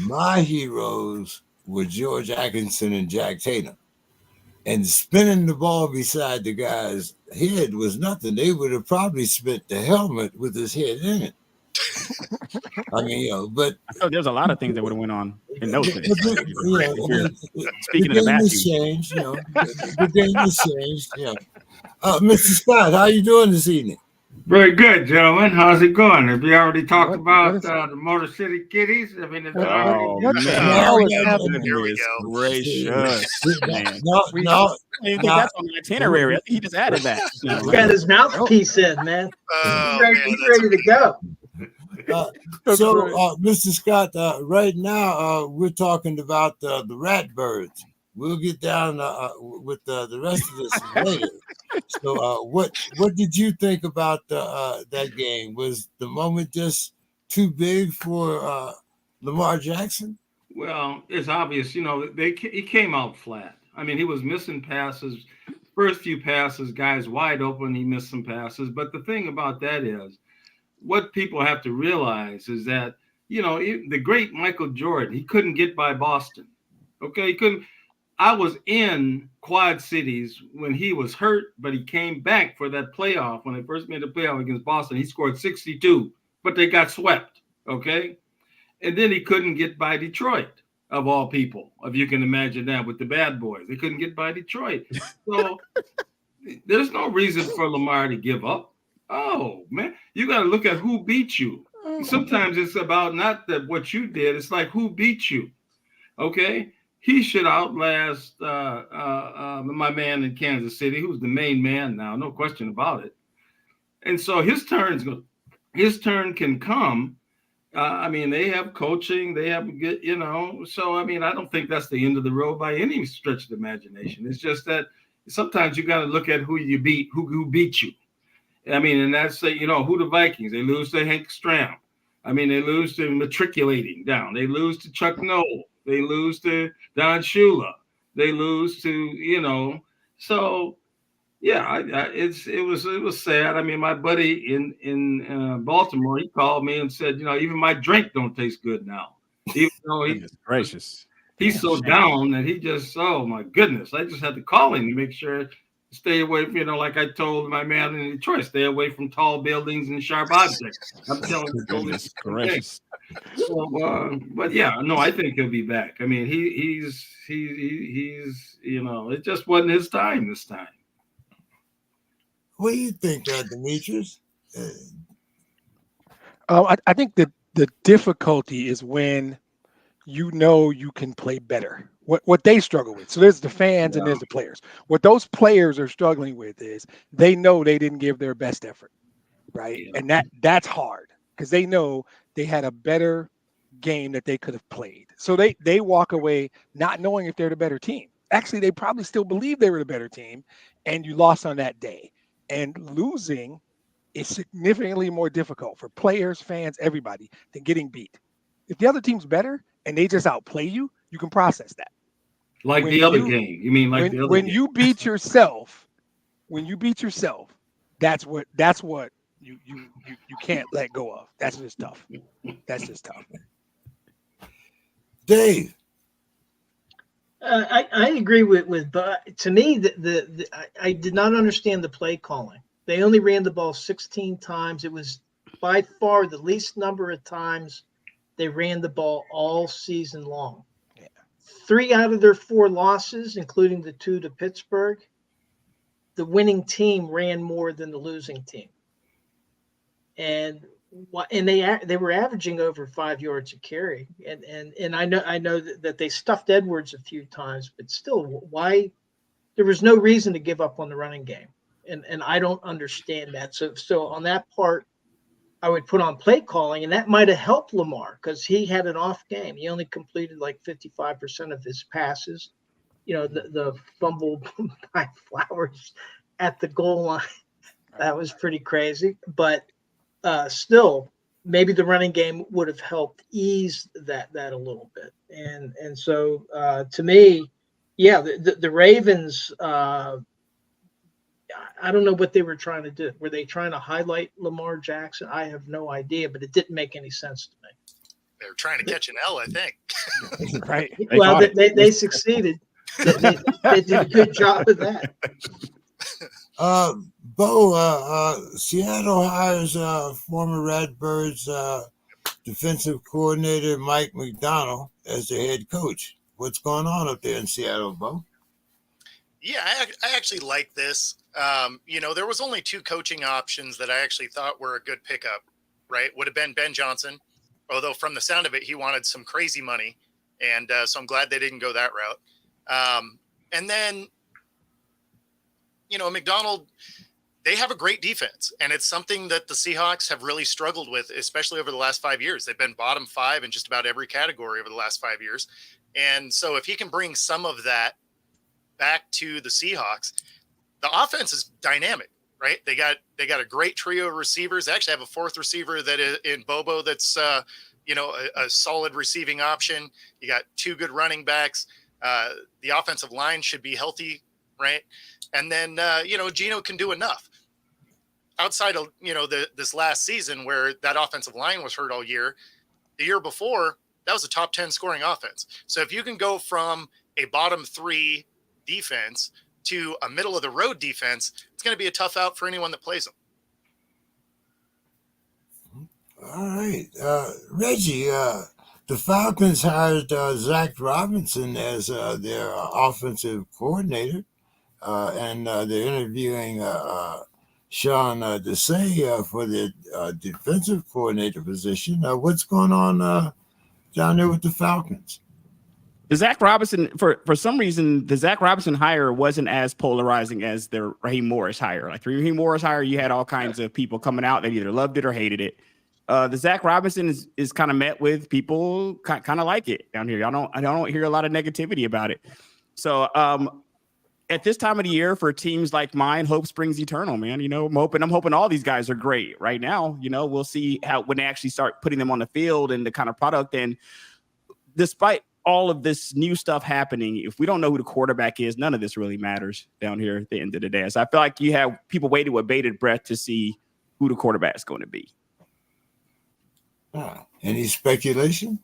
my heroes were George Atkinson and Jack Tatum. And spinning the ball beside the guy's head was nothing. They would have probably spent the helmet with his head in it. I mean, but there's a lot of things that would have went on in those things. Speaking of Matthew, changed, the game has changed. Mr. Scott, how you doing this evening? Very good, gentlemen. How's it going? Have you already talked about the Motor City Kitties? I mean, what the hell is happening? Here we go. Gracious, man. No, I think that's on the itinerary. I think he just added that. He's got his mouthpiece in, man. He's ready to go. Mr. Scott, right now we're talking about the Ratbirds. We'll get down with the rest of this later. So, what did you think about that game? Was the moment just too big for Lamar Jackson? Well, it's obvious. He came out flat. I mean, he was missing passes. First few passes, guys wide open, he missed some passes. But the thing about that is, what people have to realize is that, the great Michael Jordan, he couldn't get by Boston. Okay, he couldn't. I was in Quad Cities when he was hurt, but he came back for that playoff. When they first made the playoff against Boston, he scored 62, but they got swept, okay? And then he couldn't get by Detroit, of all people, if you can imagine that, with the bad boys. They couldn't get by Detroit. So there's no reason for Lamar to give up. Oh, man, you got to look at who beat you. Sometimes it's about not what you did. It's like who beat you, okay? He should outlast my man in Kansas City, who's the main man now, no question about it. And so his turn can come. I mean, they have coaching, they have good, So I mean, I don't think that's the end of the road by any stretch of the imagination. It's just that sometimes you got to look at who you beat, who beat you. I mean, and that's who the Vikings. They lose to Hank Stram. I mean, they lose to Matriculating Down. They lose to Chuck Noll. They lose to Don Shula. They lose to, So, yeah, it was sad. I mean, my buddy in Baltimore, he called me and said, even my drink don't taste good now. Even though he's so down that he just, oh my goodness, I just had to call him to make sure stay away from, like I told my man in Detroit, stay away from tall buildings and sharp objects. I'm telling you, goodness gracious. So, but yeah, no, I think he'll be back. I mean, he's it just wasn't his time this time. What do you think, Demetrius? I think that the difficulty is when you can play better. What they struggle with. So there's the fans and there's the players. What those players are struggling with is they know they didn't give their best effort, right? Yeah. And that's hard because they know they had a better game that they could have played. So they walk away not knowing if they're the better team. Actually, they probably still believe they were the better team, and you lost on that day. And losing is significantly more difficult for players, fans, everybody than getting beat. If the other team's better and they just outplay you, you can process that. Like When the other you- game. You mean like the other When game? you beat yourself, that's what you can't let go of. That's just tough. That's just tough. Dave. I agree with, but to me, I did not understand the play calling. They only ran the ball 16 times. It was by far the least number of times they ran the ball all season long. Yeah. 3 out of their 4 losses, including the 2 to Pittsburgh, the winning team ran more than the losing team. And they were averaging over 5 yards a carry. And I know that they stuffed Edwards a few times, but still, why? There was no reason to give up on the running game. And I don't understand that. So on that part, I would put on play calling, and that might have helped Lamar because he had an off game. He only completed like 55% of his passes. You know, the fumble by Flowers at the goal line, that was pretty crazy. But still, maybe the running game would have helped ease that a little bit. And so to me, yeah, the Ravens. I don't know what they were trying to do. Were they trying to highlight Lamar Jackson? I have no idea, but it didn't make any sense to me. They were trying to catch an L, I think. Right. Well, they succeeded. They did a good job of that. Bo, Seattle hires former Redbirds defensive coordinator Mike McDonald as the head coach. What's going on up there in Seattle, Bo? Yeah, I actually like this. There was only 2 coaching options that I actually thought were a good pickup, right? Would have been Ben Johnson, although from the sound of it, he wanted some crazy money. And so I'm glad they didn't go that route. And then, McDonald, they have a great defense. And it's something that the Seahawks have really struggled with, especially over the last 5 years. They've been bottom 5 in just about every category over the last 5 years. And so if he can bring some of that back to the Seahawks, the offense is dynamic, right? They got a great trio of receivers. They actually have a 4th receiver that is in Bobo that's a solid receiving option. You got 2 good running backs. The offensive line should be healthy, right? And then Geno can do enough. Outside of this last season where that offensive line was hurt all year, the year before that was a top 10 scoring offense. So if you can go from a bottom 3 defense to a middle of the road defense, it's going to be a tough out for anyone that plays them. All right. Reggie, the Falcons hired Zach Robinson as their offensive coordinator, and they're interviewing Sean Desai for the defensive coordinator position. What's going on down there with the Falcons? The Zach Robinson, for some reason, the Zach Robinson hire wasn't as polarizing as the Raheem Morris hire. Like the Raheem Morris hire, you had all kinds of people coming out that either loved it or hated it. The Zach Robinson is kind of met with people kind of like it down here. I don't hear a lot of negativity about it. So at this time of the year, for teams like mine, hope springs eternal, man. I'm hoping all these guys are great right now. We'll see how when they actually start putting them on the field and the kind of product. And despite all of this new stuff happening, if we don't know who the quarterback is, none of this really matters down here at the end of the day. So I feel like you have people waiting with bated breath to see who the quarterback is going to be. Any speculation?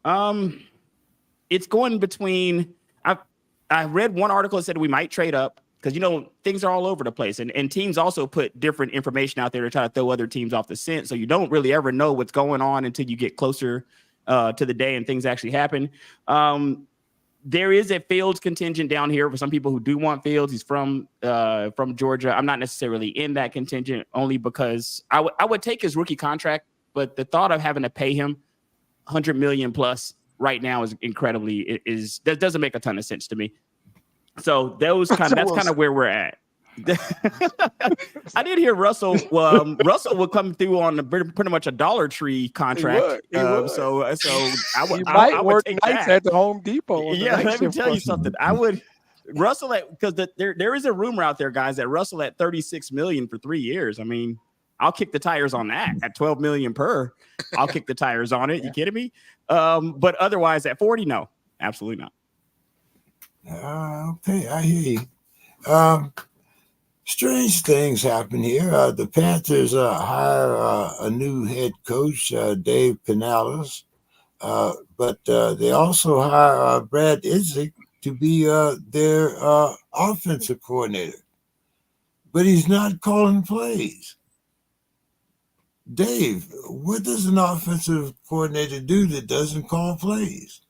It's going between. I read one article that said we might trade up because things are all over the place, and teams also put different information out there to try to throw other teams off the scent. So you don't really ever know what's going on until you get closer to the day and things actually happen. There is a Fields contingent down here for some people who do want Fields. He's from Georgia. I'm not necessarily in that contingent only because I would take his rookie contract, but the thought of having to pay him $100 million plus right now is that doesn't make a ton of sense to me. So that's kind of where we're at. I did hear Russell. Russell would come through on pretty much a Dollar Tree contract. He would. So I would. I would work take nights that. at the Home Depot. Yeah, let me tell you something. I would Russell because there is a rumor out there, guys, that Russell at $36 million for 3 years. I mean, I'll kick the tires on that at 12 million per. I'll kick the tires on it. You kidding me? But otherwise at 40, no, absolutely not. Okay, I hear you. Strange things happen here. The Panthers hire a new head coach, Dave Canales, but they also hire Brad Idzik to be their offensive coordinator. But he's not calling plays. Dave, what does an offensive coordinator do that doesn't call plays?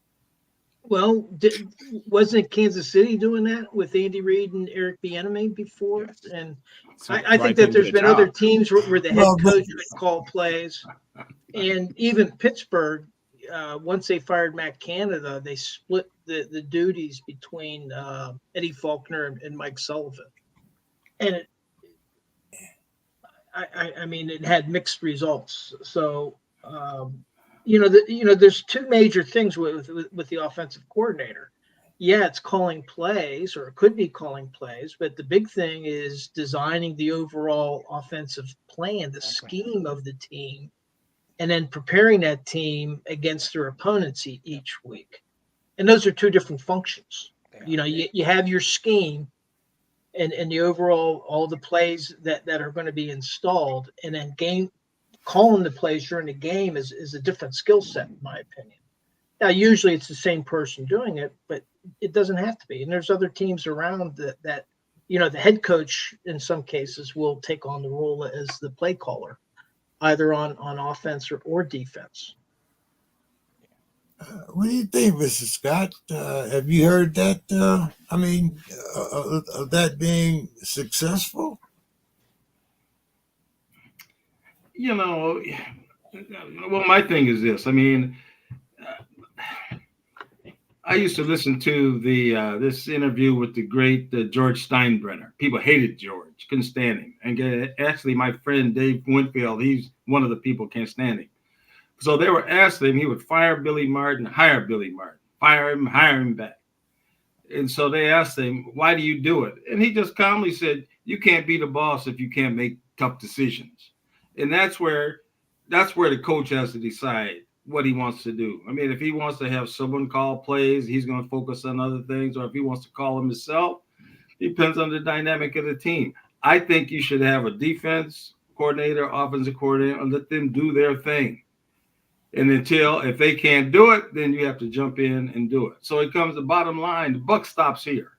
Well, wasn't Kansas City doing that with Andy Reid and Eric Bieniemy before? Yes. And So I think that there's been other teams where the head Well, but- coach would call plays, and even Pittsburgh, once they fired Matt Canada, they split the duties between Eddie Faulkner and Mike Sullivan, and I mean it had mixed results. So there's two major things with the offensive coordinator. Yeah, it's calling plays, or it could be calling plays, but the big thing is designing the overall offensive plan, the scheme of the team, and then preparing that team against their opponents each week. And those are two different functions. You have your scheme and the overall, all the plays that are going to be installed, and then calling the plays during the game is a different skill set, in my opinion. Now, usually it's the same person doing it, but it doesn't have to be. And there's other teams around that the head coach in some cases will take on the role as the play caller, either on offense or defense. What do you think, Mr. Scott? Have you heard that? Of that being successful? Well, my thing is this. I mean, I used to listen to this interview with the great George Steinbrenner. People hated George, couldn't stand him. And actually, my friend Dave Winfield, he's one of the people can't stand him. So they were asking him, he would fire Billy Martin, hire Billy Martin, fire him, hire him back. And so they asked him, why do you do it? And he just calmly said, you can't be the boss if you can't make tough decisions. And that's where the coach has to decide what he wants to do. I mean, if he wants to have someone call plays, he's going to focus on other things. Or if he wants to call them himself, it depends on the dynamic of the team. I think you should have a defense coordinator, offensive coordinator, and let them do their thing. And if they can't do it, then you have to jump in and do it. So it comes the bottom line. The buck stops here.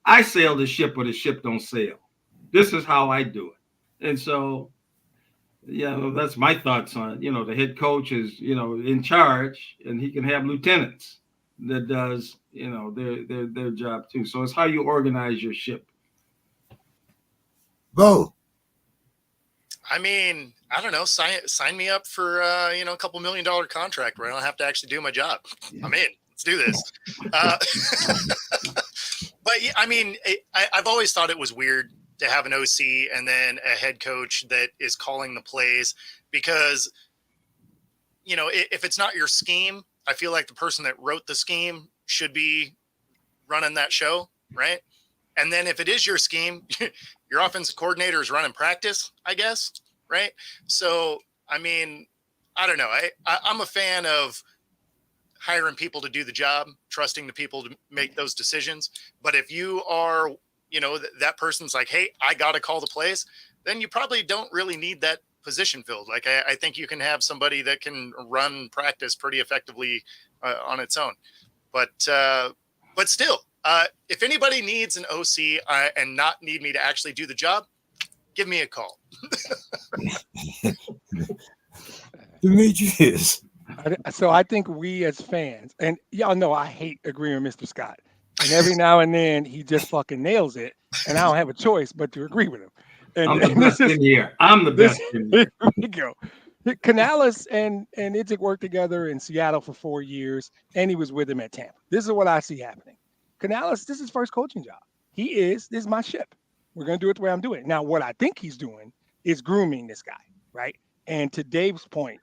I sail the ship where the ship don't sail. This is how I do it. And so, that's my thoughts on it. The head coach is, in charge, and he can have lieutenants that does, their job too. So it's how you organize your ship. Bo. I mean, I don't know. Sign me up for a couple $1 million contract where I don't have to actually do my job. I'm in. Let's do this. But I mean, I've always thought it was weird to have an OC and then a head coach that is calling the plays, because if it's not your scheme, I feel like the person that wrote the scheme should be running that show, right? And then if it is your scheme, your offensive coordinator is running practice, I guess, right? So, I mean, I don't know. I'm a fan of hiring people to do the job, trusting the people to make those decisions. But if you are, that person's like, hey, I got to call the plays, then you probably don't really need that position filled. Like, I think you can have somebody that can run practice pretty effectively on its own. But still, if anybody needs an OC and not need me to actually do the job, give me a call. Demetrius. So I think we as fans, and y'all know I hate agreeing with Mr. Scott. And every now and then he just fucking nails it, and I don't have a choice but to agree with him. And, I'm the best in here. I'm the best in here. Here we go. Canales and Idzik worked together in Seattle for 4 years, and he was with him at Tampa. This is what I see happening. Canales, this is his first coaching job. This is my ship. We're going to do it the way I'm doing it. Now, what I think he's doing is grooming this guy, right? And to Dave's point,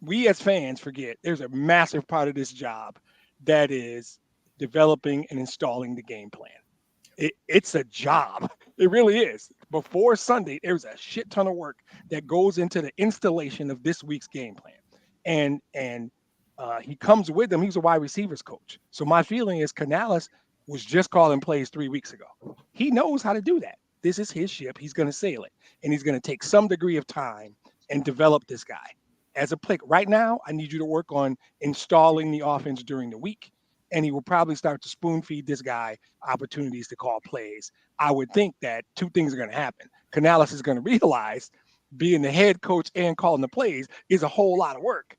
we as fans forget there's a massive part of this job that is developing and installing the game plan. It's a job. It really is. before Sunday, there's a shit ton of work that goes into the installation of this week's game plan. And he comes with them. He's a wide receivers coach. So my feeling is Canales was just calling plays 3 weeks ago. He knows how to do that. This is his ship. He's going to sail it. And he's going to take some degree of time and develop this guy. As a play right now, I need you to work on installing the offense during the week. And he will probably start to spoon feed this guy opportunities to call plays. I would think that two things are going to happen. Canales is going to realize being the head coach and calling the plays is a whole lot of work.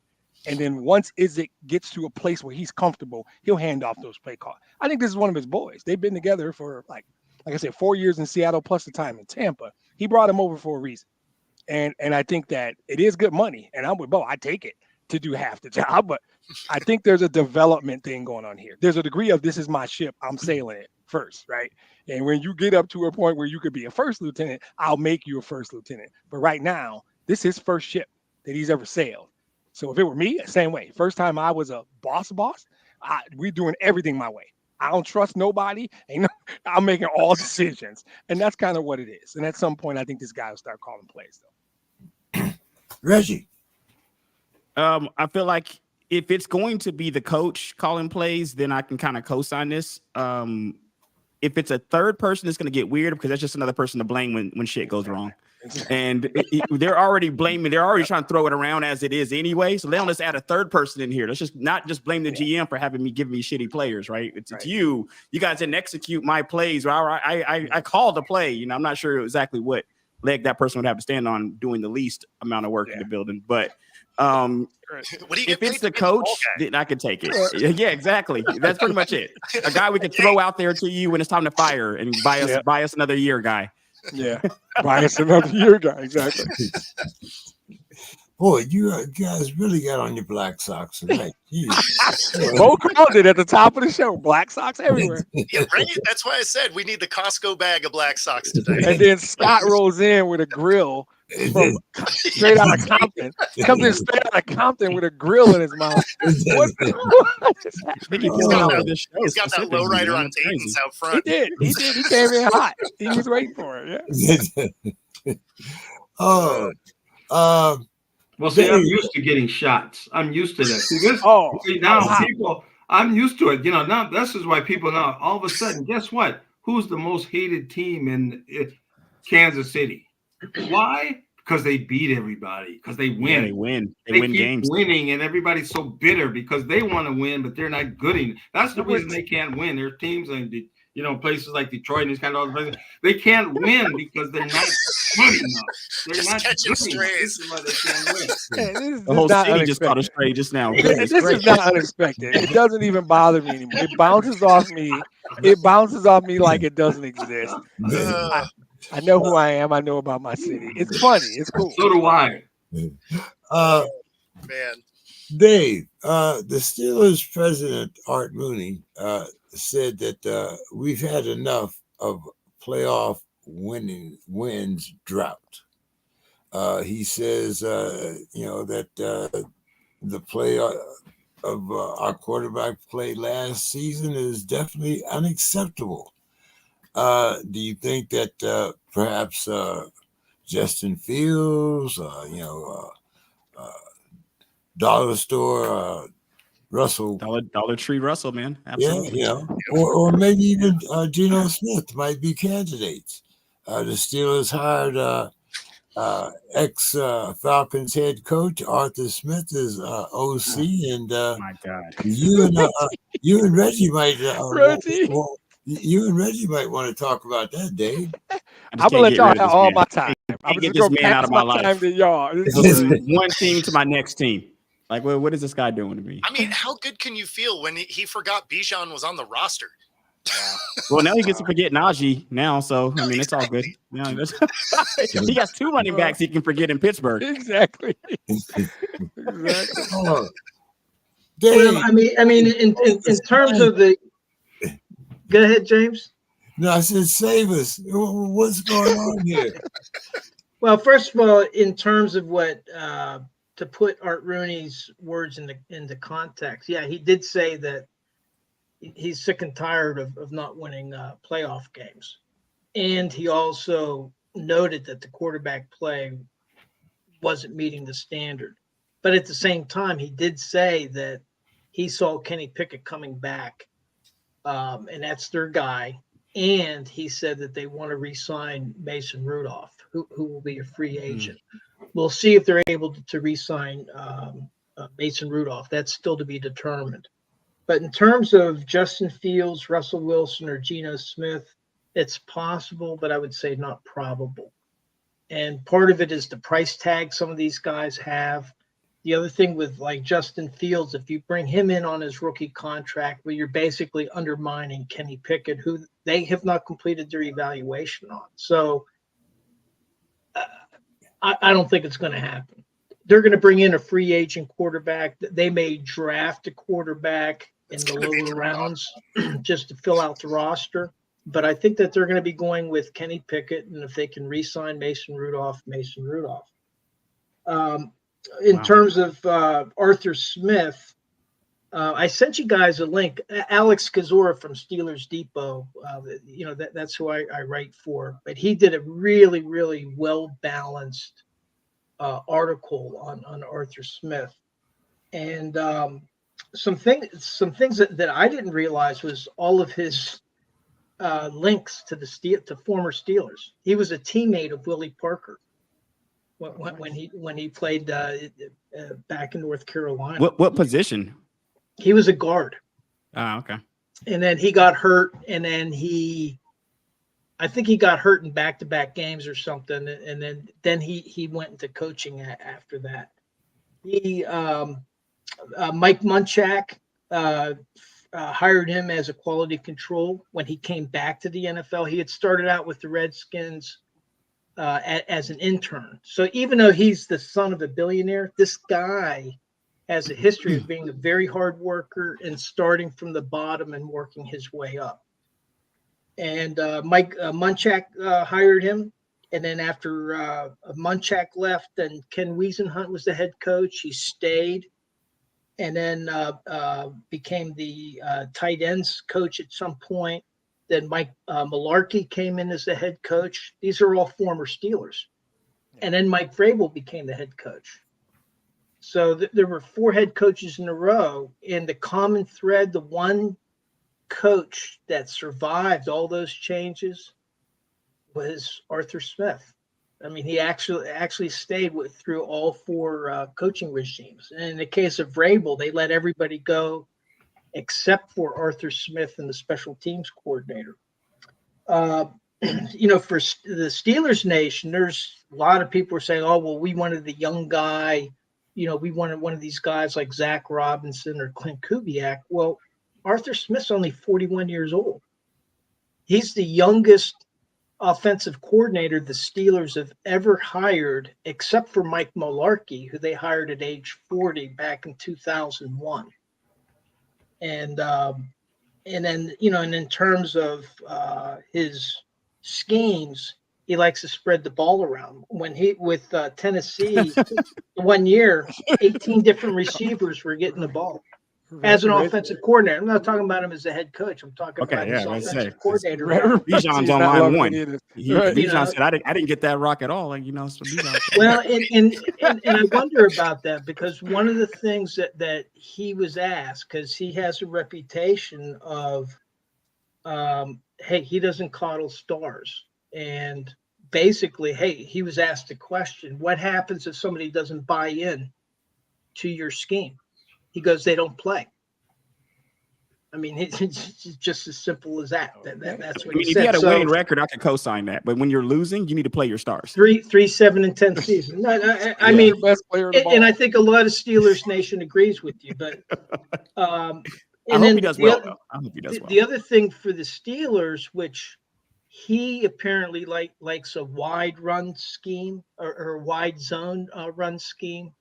And then once Izzy gets to a place where he's comfortable, he'll hand off those play calls. I think this is one of his boys. They've been together for like I said, 4 years in Seattle plus the time in Tampa. He brought him over for a reason. And I think that it is good money. And I'm with Bo. I take it to do half the job. But I think there's a development thing going on here. There's a degree of this is my ship. I'm sailing it first, right? And when you get up to a point where you could be a first lieutenant, I'll make you a first lieutenant. But right now, this is his first ship that he's ever sailed. So if it were me, same way. First time I was a boss, we're doing everything my way. I don't trust nobody. I'm making all decisions. And that's kind of what it is. And at some point, I think this guy will start calling plays, though. Reggie. I feel like if it's going to be the coach calling plays, then I can kind of co-sign this. If it's a third person, it's going to get weird because that's just another person to blame when shit goes wrong. And they're already blaming. They're already trying to throw it around as it is anyway. So they don't just add a third person in here. Let's just not just blame the GM for giving me shitty players, right? It's you. You guys didn't execute my plays. I called the play. You know, I'm not sure exactly what leg that person would have to stand on doing the least amount of work in the building. But if it's the coach, then I could take it. Yeah, exactly. That's pretty much it. A guy we could throw out there to you when it's time to fire and buy us another year guy. Yeah, buy us another year guy. Exactly. Boy, you guys really got on your black socks tonight. Bo called it at the top of the show. Black socks everywhere. Yeah, right. That's why I said we need the Costco bag of black socks today. And then Scott rolls in with a grill from straight out of Compton. Comes in straight out of Compton with a grill in his mouth. He's got that lowrider on Dayton's out front. He did. He came in hot. He was waiting for it. Yeah. Well, see, I'm used to getting shots. I'm used to that. I'm used to it. You know, now this is why people now all of a sudden, guess what? Who's the most hated team in Kansas City? Why? Because they beat everybody. Because they win. Yeah, they win. They win keep games. Winning, and everybody's so bitter because they want to win, but they're not good enough. That's the reason they can't win. Their teams and places like Detroit and these kind of places, they can't win because they're not good enough. They're just not catching strays. strays. This is why they can't win. The whole city just caught a stray just now. This is not unexpected. It doesn't even bother me anymore. It bounces off me. It bounces off me like it doesn't exist. I know who I am. I know about my city. It's funny. It's cool. So do I. Man. Dave, the Steelers president, Art Rooney, said that we've had enough of playoff wins drought. He says, that the play of our quarterback play last season is definitely unacceptable. Do you think that perhaps Justin Fields, Dollar Store, Russell, Dollar Tree Russell, man, absolutely. Yeah, or maybe even Geno Smith might be candidates. The Steelers hired ex Falcons head coach Arthur Smith as OC, and my God, you and Reggie might you and Reggie might want to talk about that, Dave. I'm gonna let y'all have all my time. I'm get just this man out of my life. time to y'all. One team to my next team. Like, what is this guy doing to me? I mean, how good can you feel when he forgot Bijan was on the roster? Well, now he gets to forget Najee now, so I mean, it's all good. Yeah, he got 2 running backs he can forget in Pittsburgh. Exactly. Oh, Well, I mean, in terms of the, go ahead, James. No, I said save us. What's going on here? Well, first of all, in terms of what to put Art Rooney's words into context, yeah, he did say that he's sick and tired of not winning playoff games, and he also noted that the quarterback play wasn't meeting the standard. But at the same time, he did say that he saw Kenny Pickett coming back, and that's their guy. And he said that they want to re-sign Mason Rudolph, who will be a free agent. We'll see if they're able to re-sign Mason Rudolph. That's still to be determined. But in terms of Justin Fields, Russell Wilson, or Geno Smith, it's possible, but I would say not probable. And part of it is the price tag some of these guys have. The other thing with like Justin Fields, if you bring him in on his rookie contract, well, you're basically undermining Kenny Pickett, who they have not completed their evaluation on. So I don't think it's going to happen. They're going to bring in a free agent quarterback. They may draft a quarterback in the lower rounds just to fill out the roster. But I think that they're going to be going with Kenny Pickett, and if they can re-sign Mason Rudolph, Mason Rudolph. In terms of Arthur Smith, I sent you guys a link. Alex Kozora from Steelers Depot, that's who I write for. But he did a really, really well-balanced article on Arthur Smith. And some things that I didn't realize was all of his links to former Steelers. He was a teammate of Willie Parker when he played back in North Carolina. What position? He was a guard. Okay. And then he got hurt, and then I think he got hurt in back-to-back games or something, and then he went into coaching after that. He Mike Munchak hired him as a quality control when he came back to the NFL. He had started out with the Redskins as an intern. So even though he's the son of a billionaire, this guy has a history of being a very hard worker and starting from the bottom and working his way up. And Mike Munchak hired him. And then after Munchak left, then Ken Wiesenhunt was the head coach. He stayed and then became the tight ends coach at some point. Then Mike Mularkey came in as the head coach. These are all former Steelers. And then Mike Vrabel became the head coach. So there were 4 head coaches in a row. And the common thread, the one coach that survived all those changes was Arthur Smith. I mean, he actually stayed through all 4 coaching regimes. And in the case of Vrabel, they let everybody go except for Arthur Smith and the special teams coordinator. For the Steelers Nation, there's a lot of people are saying, oh, well, we wanted the young guy. We wanted one of these guys like Zach Robinson or Clint Kubiak. Well, Arthur Smith's only 41 years old. He's the youngest offensive coordinator the Steelers have ever hired, except for Mike Mularkey, who they hired at age 40 back in 2001. And then, and in terms of his schemes, he likes to spread the ball around. When with Tennessee, 1 year, 18 different receivers were getting the ball. As an offensive coordinator, I'm not talking about him as a head coach. I'm talking about his offensive coordinator. Bijan's on line 1. Bijan said, "I didn't get that rock at all." So well, and I wonder about that, because one of the things that he was asked, because he has a reputation of, hey, he doesn't coddle stars, and basically, hey, he was asked a question: what happens if somebody doesn't buy in to your scheme? He goes, they don't play. I mean, it's just as simple as that. That's what he said. If you had a winning record, I could co-sign that. But when you're losing, you need to play your stars. 3, 7, and 10 seasons. I mean, best player and I think a lot of Steelers Nation agrees with you. But I hope he does well. The other thing for the Steelers, which he apparently likes a wide run scheme or a wide zone run scheme.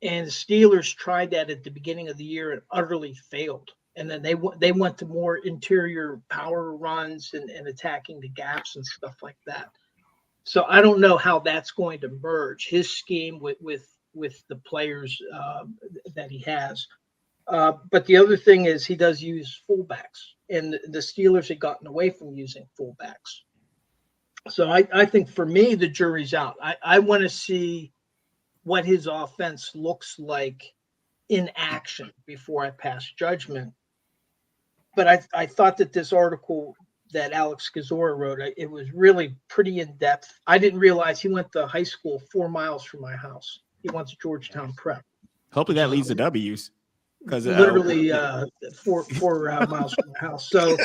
And the Steelers tried that at the beginning of the year and utterly failed. And then they went to more interior power runs and attacking the gaps and stuff like that. So I don't know how that's going to merge his scheme with the players that he has. But the other thing is he does use fullbacks, and the Steelers had gotten away from using fullbacks. So I think for me, the jury's out. I want to see what his offense looks like in action before I pass judgment. But I thought that this article that Alex Gazora wrote, it was really pretty in depth. I didn't realize he went to high school 4 miles from my house. He went to Georgetown Prep. Hopefully that leads to W's. Because literally 4 miles from my house. So,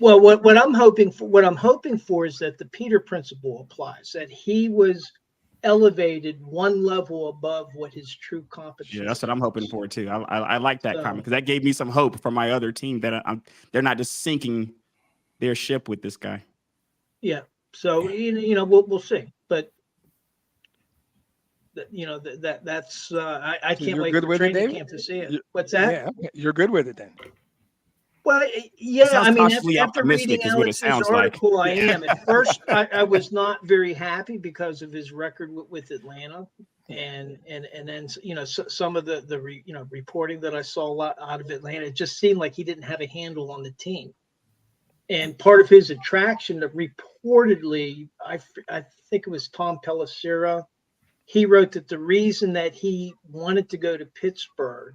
well, what I'm hoping for is that the Peter principle applies. That he was elevated one level above what his true competence. Yeah, that's what I'm hoping for too. I like that comment because that gave me some hope for my other team that they're not just sinking their ship with this guy. Yeah. So we'll see, but that's I can't wait for training camp to see it. What's that? Yeah, you're good with it then. Well, yeah, I mean, after reading Alex's article, I am. At first, I was not very happy because of his record with Atlanta, and then some of the reporting that I saw a lot out of Atlanta, it just seemed like he didn't have a handle on the team. And part of his attraction, reportedly, I think it was Tom Pelissero, he wrote that the reason that he wanted to go to Pittsburgh,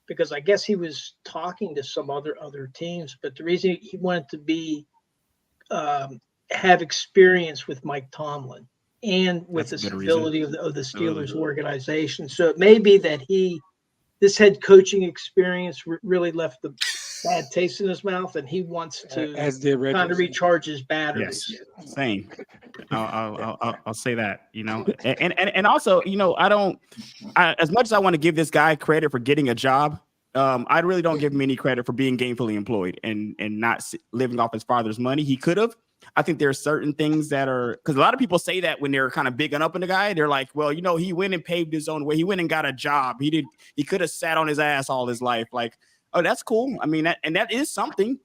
because I guess he was talking to some other teams, but the reason he wanted to have experience with Mike Tomlin and with the stability of the Steelers organization. So it may be that this head coaching experience really left the bad taste in his mouth, and he wants to kind of recharge his batteries. Yes, same. I'll say that, and also, as much as I want to give this guy credit for getting a job, I really don't give him any credit for being gainfully employed and not living off his father's money. He could have. I think there are certain things that are, because a lot of people say that when they're kind of bigging up on the guy, they're like, well, he went and paved his own way. He went and got a job. He could have sat on his ass all his life. Like, oh, that's cool. I mean, that is something.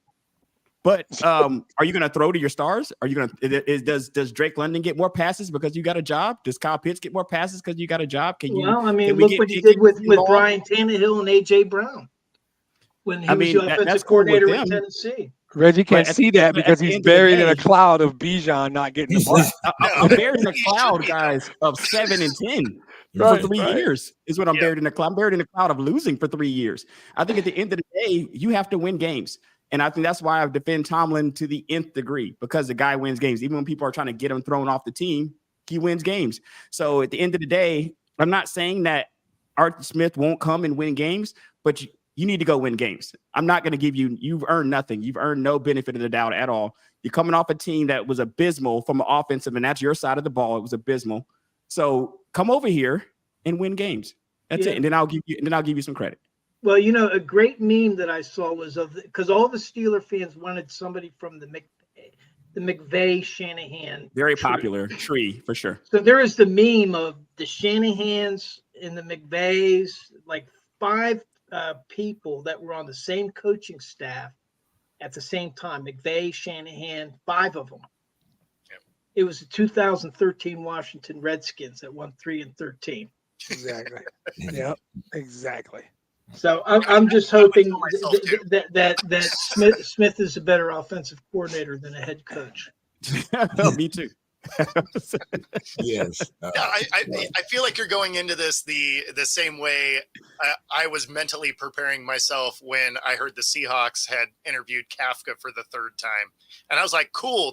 But are you going to throw to your stars? Are you going to? Does Drake London get more passes because you got a job? Does Kyle Pitts get more passes because you got a job? Well, I mean, look what he did with Brian Tannehill and AJ Brown when he was the offensive coordinator in Tennessee. Reggie can't see that because he's buried in a cloud of Bijan not getting the ball. I'm buried in a cloud, guys, of 7 and 10 for 3 years. Is what I'm buried in a cloud. I'm buried in a cloud of losing for 3 years. I think at the end of the day, you have to win games. And I think that's why I defend Tomlin to the nth degree, because the guy wins games. Even when people are trying to get him thrown off the team, he wins games. So at the end of the day, I'm not saying that Arthur Smith won't come and win games, but you need to go win games. I'm not going to give you've earned nothing. You've earned no benefit of the doubt at all. You're coming off a team that was abysmal from an offensive, and that's your side of the ball. It was abysmal. So come over here and win games. That's it. And then I'll give you some credit. Well, a great meme that I saw was because all the Steeler fans wanted somebody from the McVay Shanahan. Very popular tree for sure. So there is the meme of the Shanahans and the McVays, like 5 people that were on the same coaching staff at the same time. McVay, Shanahan, 5 of them. Yep. It was the 2013 Washington Redskins that won 3-13. Exactly. Yep. Exactly. So I'm just hoping that Smith is a better offensive coordinator than a head coach. Me too. Yes. I feel like you're going into this the same way I was mentally preparing myself when I heard the Seahawks had interviewed Kafka for the 3rd time. And I was like, cool.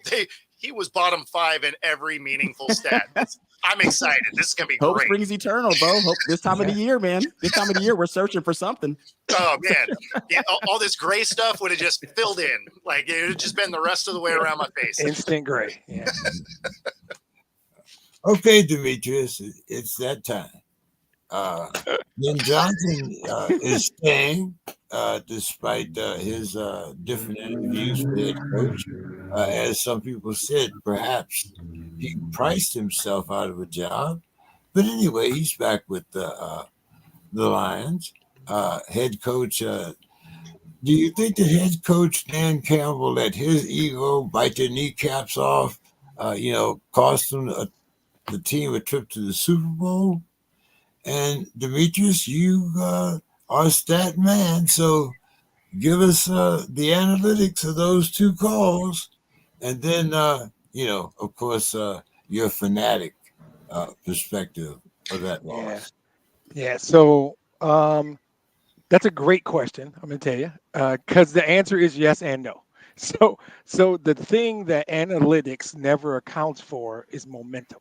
He was bottom 5 in every meaningful stat. I'm excited. This is going to be Hope great. springs eternal, bro. Hope this time of the year, man. This time of the year, we're searching for something. Oh, man. Yeah, all this gray stuff would have just filled in. Like, it would have just been the rest of the way around my face. Instant gray. Yeah. Okay, Demetrius, it's that time. Then Johnson is staying despite his different interviews with head coach. As some people said, perhaps he priced himself out of a job. But anyway, he's back with the Lions. Head coach, do you think the head coach, Dan Campbell, let his ego bite their kneecaps off, cost him the team a trip to the Super Bowl? And Demetrius, you are a stat man, so give us the analytics of those 2 calls. And then of course, your fanatic perspective of that Yeah. loss. Yeah. So that's a great question. I'm going to tell you because the answer is yes and no. So the thing that analytics never accounts for is momentum,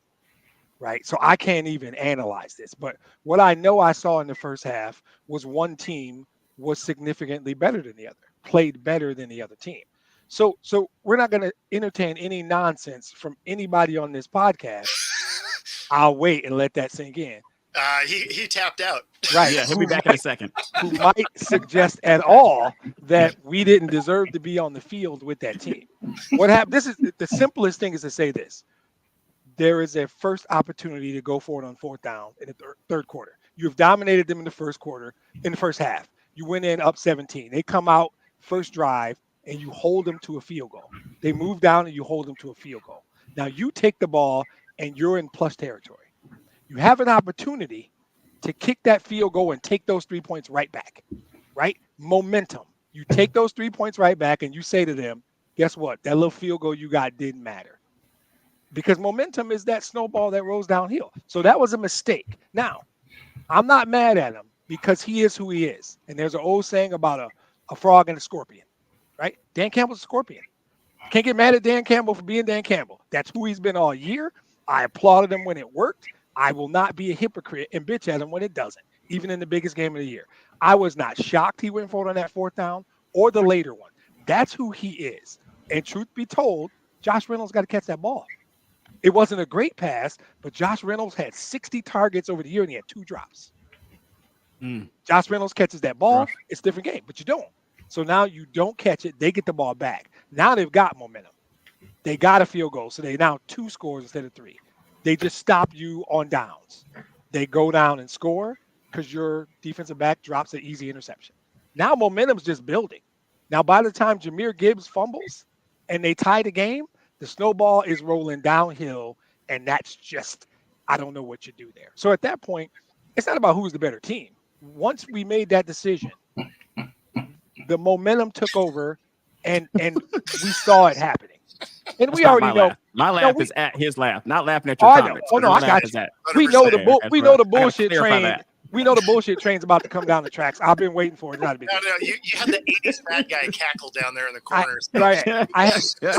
right? So I can't even analyze this, but what I know I saw in the first half was one team was significantly better than the other, played better than the other team. So we're not going to entertain any nonsense from anybody on this podcast. I'll wait and let that sink in. He tapped out. Right. Yeah, he'll be back in a second. Who might suggest at all that we didn't deserve to be on the field with that team. What happened? This is the simplest thing is to say this. There is a first opportunity to go for it on fourth down in the third quarter. You've dominated them in the first quarter, in the first half. You went in up 17. They come out first drive and you hold them to a field goal. They move down and you hold them to a field goal. Now you take the ball and you're in plus territory. You have an opportunity to kick that field goal and take those 3 points right back, right? Momentum. You take those 3 points right back and you say to them, guess what? That little field goal you got didn't matter. Because momentum is that snowball that rolls downhill. So that was a mistake. Now, I'm not mad at him because he is who he is. And there's an old saying about a frog and a scorpion, right? Dan Campbell's a scorpion. Can't get mad at Dan Campbell for being Dan Campbell. That's who he's been all year. I applauded him when it worked. I will not be a hypocrite and bitch at him when it doesn't, even in the biggest game of the year. I was not shocked he went for it on that fourth down or the later one. That's who he is. And truth be told, Josh Reynolds got to catch that ball. It wasn't a great pass, but Josh Reynolds had 60 targets over the year and he had 2 drops. Josh Reynolds catches that ball, it's a different game, but you don't. So now you don't catch it, they get the ball back. Now they've got momentum. They got a field goal, so they now 2 scores instead of 3. They just stop you on downs. They go down and score because your defensive back drops an easy interception. Now momentum's just building. Now by the time Jahmyr Gibbs fumbles and they tie the game, the snowball is rolling downhill, and that's just, I don't know what you do there. So at that point, it's not about who's the better team. Once we made that decision, the momentum took over, and we saw it happening. And we already know. My laugh is at his laugh, not laughing at Oh, your I know. comments. Oh no, I got you. We know the bullshit train. We know the bullshit train's about to come down the tracks. I've been waiting for it. Not a big No, you had the 80s fat guy cackle down there in the corners. I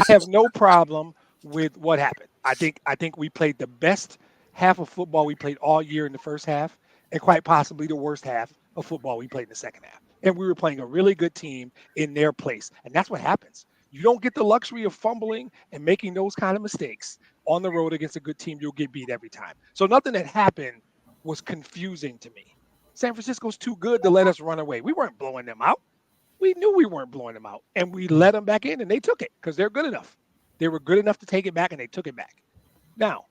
have no problem with what happened. I think we played the best half of football we played all year in the first half, and quite possibly the worst half of football we played in the second half. And we were playing a really good team in their place. And that's what happens. You don't get the luxury of fumbling and making those kind of mistakes on the road against a good team. You'll get beat every time. So nothing that happened was confusing to me. San Francisco's too good to let us run away. We weren't blowing them out. We knew we weren't blowing them out. And we let them back in, and they took it because they're good enough. They were good enough to take it back, and they took it back. Now,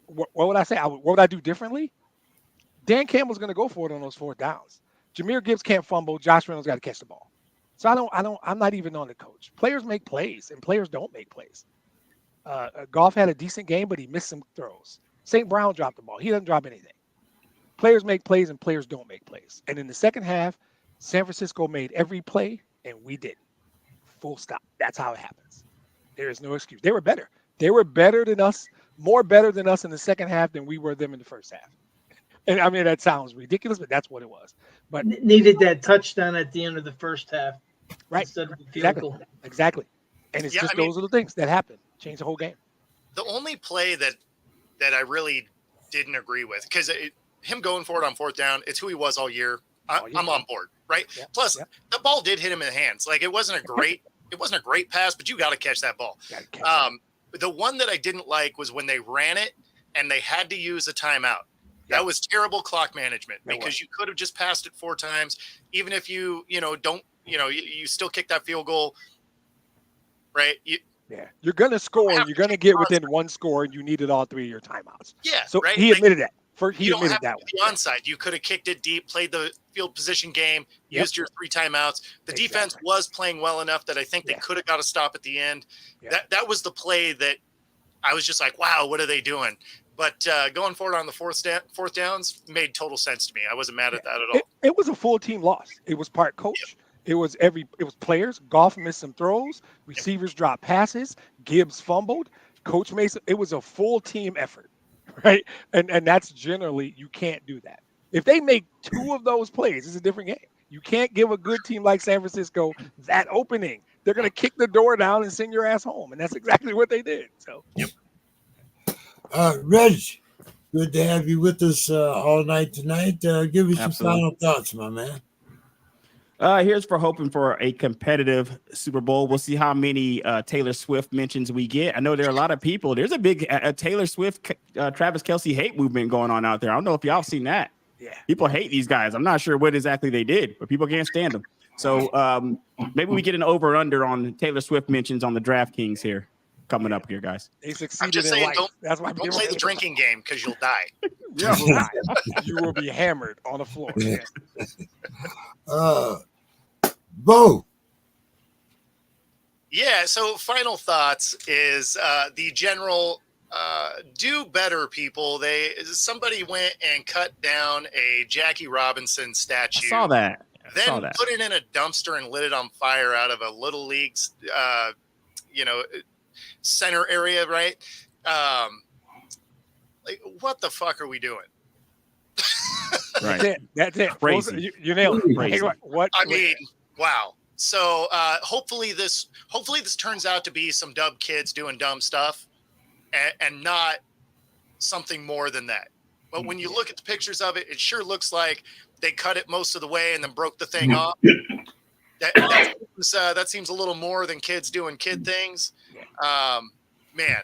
what would I say? What would I do differently? Dan Campbell's going to go for it on those fourth downs. Jahmyr Gibbs can't fumble. Josh Reynolds got to catch the ball. So I'm not even on the coach. Players make plays, and players don't make plays. Goff had a decent game, but he missed some throws. St. Brown dropped the ball. He doesn't drop anything. Players make plays, and players don't make plays. And in the second half, San Francisco made every play, and we didn't. Full stop. That's how it happens. There is no excuse. They were better. They were better than us, more better than us in the second half than we were them in the first half. And I mean, that sounds ridiculous, but that's what it was. But needed that touchdown at the end of the first half. Right. Instead of the field goal. Exactly. And it's just those are the things that happen. Change the whole game. The only play that I really didn't agree with, because him going for it on fourth down, it's who he was all year. I'm on board, right? Yeah. Plus, the ball did hit him in the hands. Like it wasn't a great pass, but you got to catch that ball. The one that I didn't like was when they ran it and they had to use a timeout. That was terrible clock management because you could have just passed it 4 times. Even if you don't, you still kick that field goal, right? You're going to score. You're going to get within 1 score, and you needed all 3 of your timeouts. Yeah, so right? He admitted that. He admitted that one. The onside. You could have kicked it deep, played the field position game, used your 3 timeouts. The defense was playing well enough that I think they could have got a stop at the end. That was the play that I was just like, wow, what are they doing? But going forward on the fourth downs made total sense to me. I wasn't mad at that at all. It was a full team loss. It was part coach. It was players. Goff missed some throws. Receivers dropped passes. Gibbs fumbled. Coach Mason, it was a full team effort, right? And that's generally, you can't do that. If they make 2 of those plays, it's a different game. You can't give a good team like San Francisco that opening. They're going to kick the door down and send your ass home. And that's exactly what they did. So, Reg, good to have you with us all night tonight. Give us Absolutely. your final thoughts, my man. Here's for hoping for a competitive Super Bowl. We'll see how many Taylor Swift mentions we get. I know there are a lot of people. There's a big Taylor Swift, Travis Kelce hate movement going on out there. I don't know if y'all seen that. yeah. People hate these guys. I'm not sure what exactly they did, but people can't stand them. So maybe we get an over under on Taylor Swift mentions on the DraftKings here coming up here, guys. They I'm succeeded just in saying, life. That's why don't play the drinking game because you'll die. You will die. You will be hammered on the floor. Yeah. Bo. Yeah. So final thoughts is the general do better, people. Somebody went and cut down a Jackie Robinson statue. I saw that. Then put it in a dumpster and lit it on fire out of a little league's, center area, right? Like, what the fuck are we doing? Right. That's it. Crazy. You nailed it. Crazy. Hey, what? I mean, wow. So hopefully this turns out to be some dumb kids doing dumb stuff, and not something more than that. But when you look at the pictures of it, it sure looks like they cut it most of the way and then broke the thing off. That seems a little more than kids doing kid things. Man,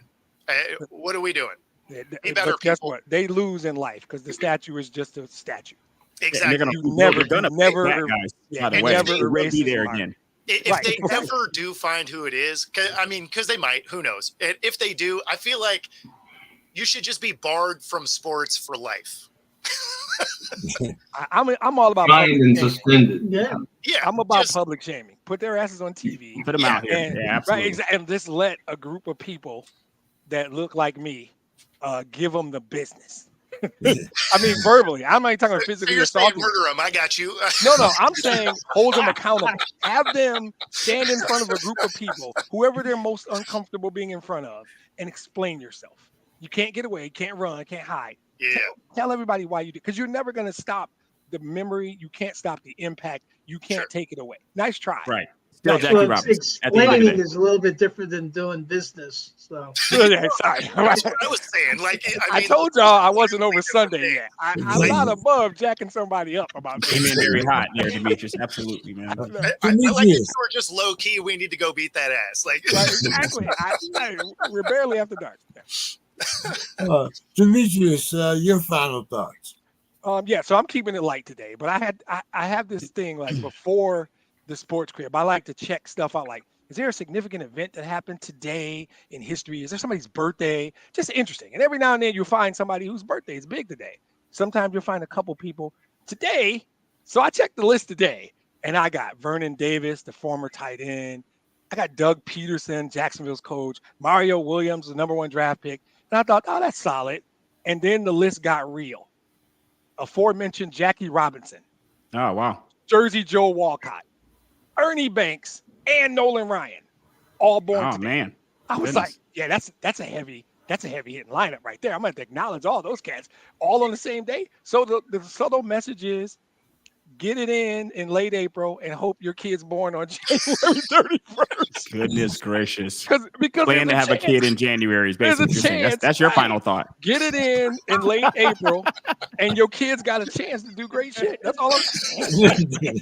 what are we doing? Be better, but guess people. what? They lose in life because the statue is just a statue. Exactly. They're You never never- gonna you never- that, guys. yeah, By the you way, never they will erase be his there mark. again. If Right. they ever do find who it is, because they might, who knows? If they do, I feel like you should just be barred from sports for life. I'm all about Fined public and shaming. suspended. Yeah. Yeah, I'm about just- public shaming. Put their asses on TV. Put them Yeah, out here. And, Yeah, absolutely. and just let a group of people that look like me give them the business. I mean, verbally. I'm not talking So physically you're saying assaulting. murder them. I got you. No, I'm saying hold them accountable. Have them stand in front of a group of people, whoever they're most uncomfortable being in front of, and explain yourself. You can't get away, can't run, can't hide. Yeah. Tell everybody why you did, because you're never going to stop the memory. You can't stop the impact. You can't Sure. take it away. Nice try. Right. Still Right. Jackie Well, Robinson. At the end of the explaining day. is a little bit different than doing business. So Yeah, sorry. That's what I was saying. Like, I mean, told y'all I wasn't over Sunday yet. I'm Right. not above jacking somebody up about this. Came in very hot there, Demetrius. Absolutely, man. I like it. Demetrius. We're just low key. We need to go beat that ass. Like, Right, exactly. We're barely after dark. Demetrius, your final thoughts. Yeah, so I'm keeping it light today, but I have this thing like before the sports crib. I like to check stuff out. Like, is there a significant event that happened today in history? Is there somebody's birthday? Just interesting. And every now and then you'll find somebody whose birthday is big today. Sometimes you'll find a couple people today. So I checked the list today, and I got Vernon Davis, the former tight end. I got Doug Peterson, Jacksonville's coach. Mario Williams, the #1 draft pick. And I thought, oh, that's solid. And then the list got real. Aforementioned Jackie Robinson, Oh, wow. Jersey Joe Walcott, Ernie Banks, and Nolan Ryan, all born Oh, today. man. I was goodness. like, yeah, that's a heavy hitting lineup right there. I'm gonna have to acknowledge all those cats all on the same day. So the subtle message is get it in late April and hope your kid's born on January 31st. Goodness gracious. Because Plan there's to have a chance. kid in January is There's a basically what you're saying. chance, That's your right. final thought. Get it in late April, and your kid's got a chance to do great shit. That's all I'm saying.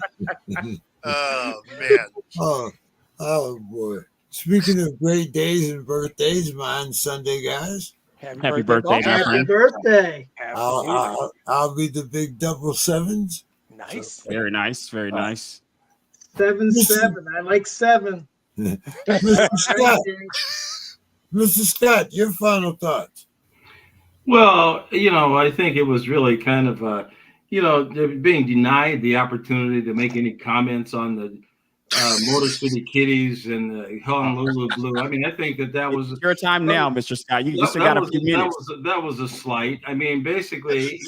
oh man. Oh boy. Speaking of great days and birthdays, mine's Sunday, guys. Happy birthday, my Dalton. happy friend. birthday. Absolutely. I'll be the big 7s. Nice. Very nice. Very nice. 7-7. I like 7. Mr. Scott, Mr. Scott, your final thoughts. Well, I think it was really kind of, being denied the opportunity to make any comments on the Motor City Kitties and the Honolulu Blue. I mean, I think that was It's your time now, Mr. Scott. You still that got a was- few minutes. That was a slight. I mean, basically,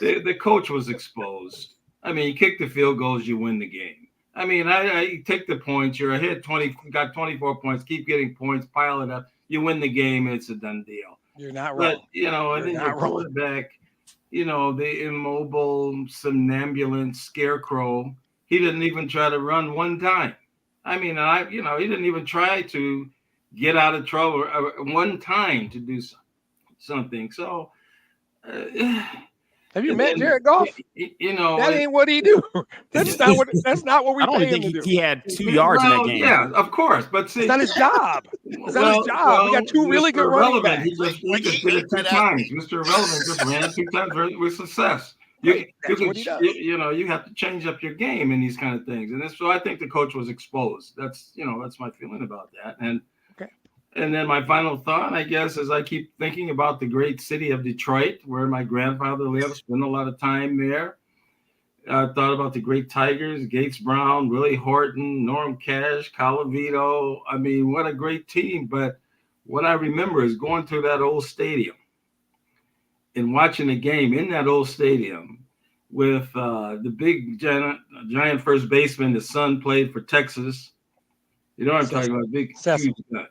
the coach was exposed. I mean, you kick the field goals, you win the game. I mean, I take the points. You're ahead 20, got 24 points. Keep getting points, pile it up. you win the game, it's a done deal. You're not But wrong. and then your quarterback, the immobile, somnambulant scarecrow, he didn't even try to run one time. I mean, he didn't even try to get out of trouble one time to do something. So, have you met Jared Goff? That ain't what he do. That's not what we pay him to do. He had 2 yards in that game. Yeah, of course, but see, it's not his job. It's not his job. We got 2 really good running backs. He just did it 2 times. Mr. Irrelevant just ran 2 times with success. You have to change up your game in these kind of things, and so I think the coach was exposed. That's my feeling about that. And then my final thought, I guess, is I keep thinking about the great city of Detroit, where my grandfather lived, spent a lot of time there. I thought about the great Tigers, Gates Brown, Willie Horton, Norm Cash, Colavito. I mean, what a great team. But what I remember is going to that old stadium and watching a game in that old stadium with the big giant first baseman. His son played for Texas. You know what I'm talking about? Big, huge guy.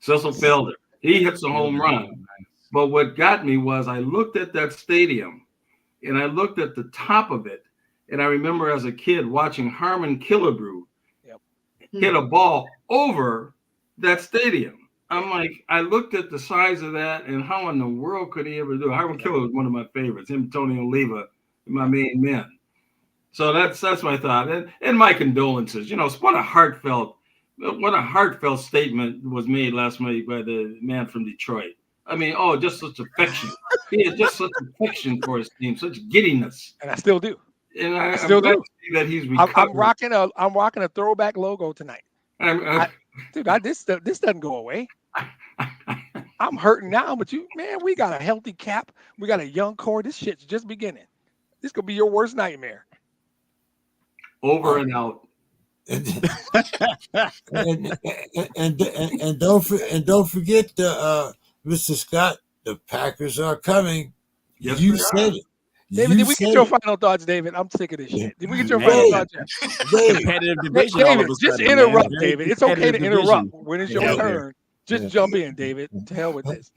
Cecil Felder. He hits a home run. But what got me was I looked at that stadium and I looked at the top of it. And I remember as a kid watching Harmon Killebrew hit a ball over that stadium. I'm like, I looked at the size of that and how in the world could he ever do it? Harmon Killebrew was one of my favorites. Him, Tony Oliva, my main men. So that's my thought. And my condolences. What a heartfelt statement was made last night by the man from Detroit. I mean, just such affection. He had just such affection for his team, such giddiness. And I still do. And I still do. That he's recovered. I'm rocking a throwback logo tonight. This doesn't go away. I'm hurting now, but we got a healthy cap. We got a young core. This shit's just beginning. This could be your worst nightmare. Over and out. And don't forget, Mr. Scott, the Packers are coming. Yes, you said it. David, did we get your final thoughts, David? I'm sick of this shit. Did we get your final thoughts yet? Competitive division. David, just interrupt, David. It's okay to interrupt. When it's your turn, just jump in, David. To hell with this.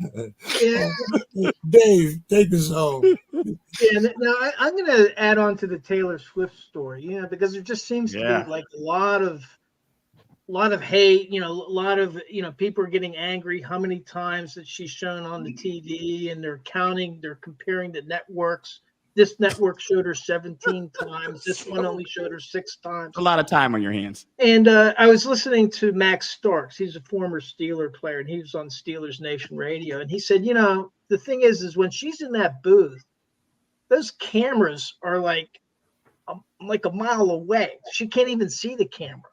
Dave, take us home. Now I'm going to add on to the Taylor Swift story, because there just seems to be like a lot of hate, a lot of, people are getting angry how many times that she's shown on the TV, and they're comparing the networks. This network showed her 17 times. This one only showed her 6 times. A lot of time on your hands. And I was listening to Max Starks. He's a former Steeler player, and he was on Steelers Nation Radio. And he said, the thing is when she's in that booth, those cameras are like a mile away. She can't even see the camera.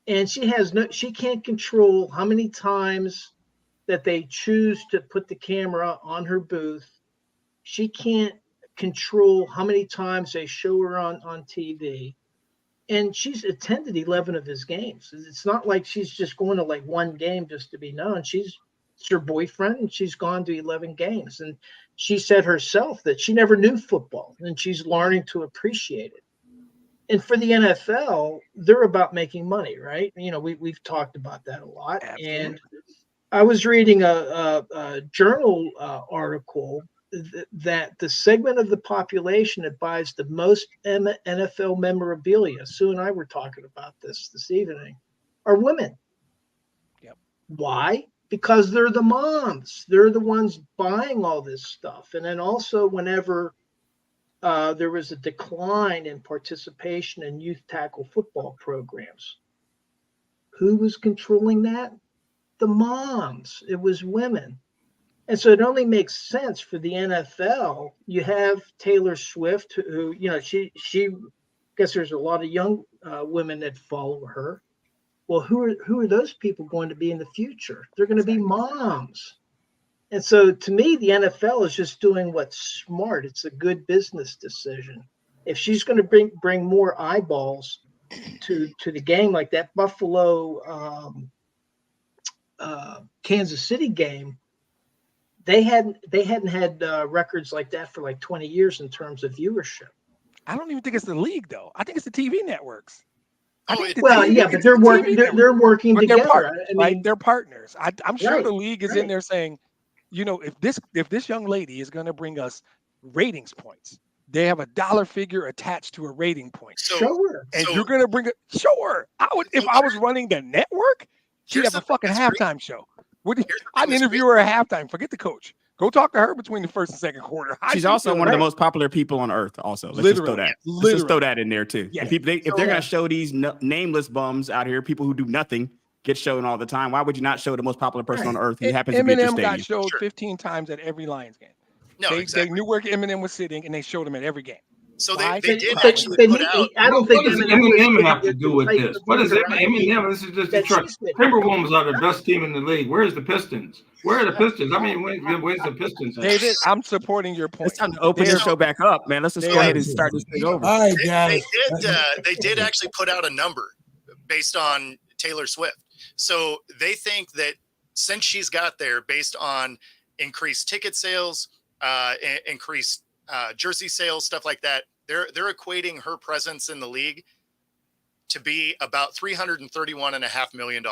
And she can't control how many times that they choose to put the camera on her booth. She can't control how many times they show her on TV. And she's attended 11 of his games. It's not like she's just going to like one game just to be known. It's her boyfriend, and she's gone to 11 games. And she said herself that she never knew football, and she's learning to appreciate it. And for the NFL, they're about making money, right? We've talked about that a lot. Absolutely. And I was reading a journal article that the segment of the population that buys the most NFL memorabilia, Sue and I were talking about this evening, are women. Yep. Why? Because they're the moms. They're the ones buying all this stuff. And then also whenever there was a decline in participation in youth tackle football programs, who was controlling that? The moms. It was women. And so it only makes sense for the NFL. You have Taylor Swift, who, she guess there's a lot of young women that follow her. Well, who are those people going to be in the future? They're going to be moms. And so to me, the NFL is just doing what's smart. It's a good business decision. If she's going to bring more eyeballs to the game, like that Buffalo Kansas City game, they hadn't had records like that for like 20 years in terms of viewership. I don't even think it's the league, though. I think it's the TV networks. I Oh, think it- the Well, TV yeah, but it's they're the working. TV They're, network. they're working But they're together. partners, I right? mean, They're partners. I'm sure Right, the league is in right. there saying, you know, if this young lady is going to bring us ratings points, they have a dollar figure attached to a rating point, so Sure. and so you're going to bring it. Sure, I would if I was running the network. She'd here's have a the thing fucking that's crazy. halftime show. Would Here's the I'd thing that's interview her at halftime? Forget the coach. Go talk to her between the first and second quarter. How'd She's you also feel one of the about it? most popular people on earth. Also, let's just throw Literally, that. Let's just throw literally. that in there too. Yeah. And people, if So- they're Yeah. gonna show these nameless bums out here, people who do nothing, get shown all the time. Why would you not show the most popular person Right. on earth who happens to be at your Eminem got stadium? showed Sure. 15 times at every Lions game. no, They exactly. knew where Eminem was sitting, and they showed him at every game. So Why? they But- did but- actually but put he- out. I don't What think does Eminem was Eminem have fitting to do with type this? of What is notoriety Eminem? This is just that Detroit. she's fitting. Timberwolves are the best team in the league. Where's the Pistons? Where are the Pistons? I mean, where's the Pistons at? David, I'm supporting your point. It's time to open this show back up, man. Let's just go ahead and start this thing over. All right, They guys. did actually put out a number based on Taylor Swift. So they think that since she's got there, based on increased ticket sales, increased jersey sales, stuff like that, they're equating her presence in the league to be about $331.5 million.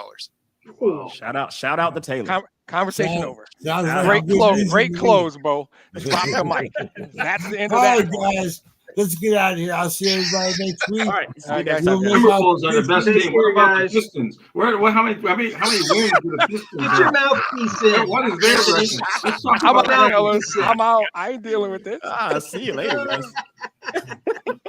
Ooh. Shout out to Taylor. Conversation Sound- over. Sounds like a Great good close, reason great to me. close, Bo. Drop the mic. That's the end of All right, that. one. guys. Let's get out of here. I'll see everybody next week. All right, see you All right, next guys. time, guys. Timberwolves are the best Take team. care, What about guys. the Pistons? How many wins do the Pistons Get your have? mouthpiece in. What is their Anthony. record? Let's talk I'm about out, that. fellas. I'm out. I ain't dealing with this. See you later, guys.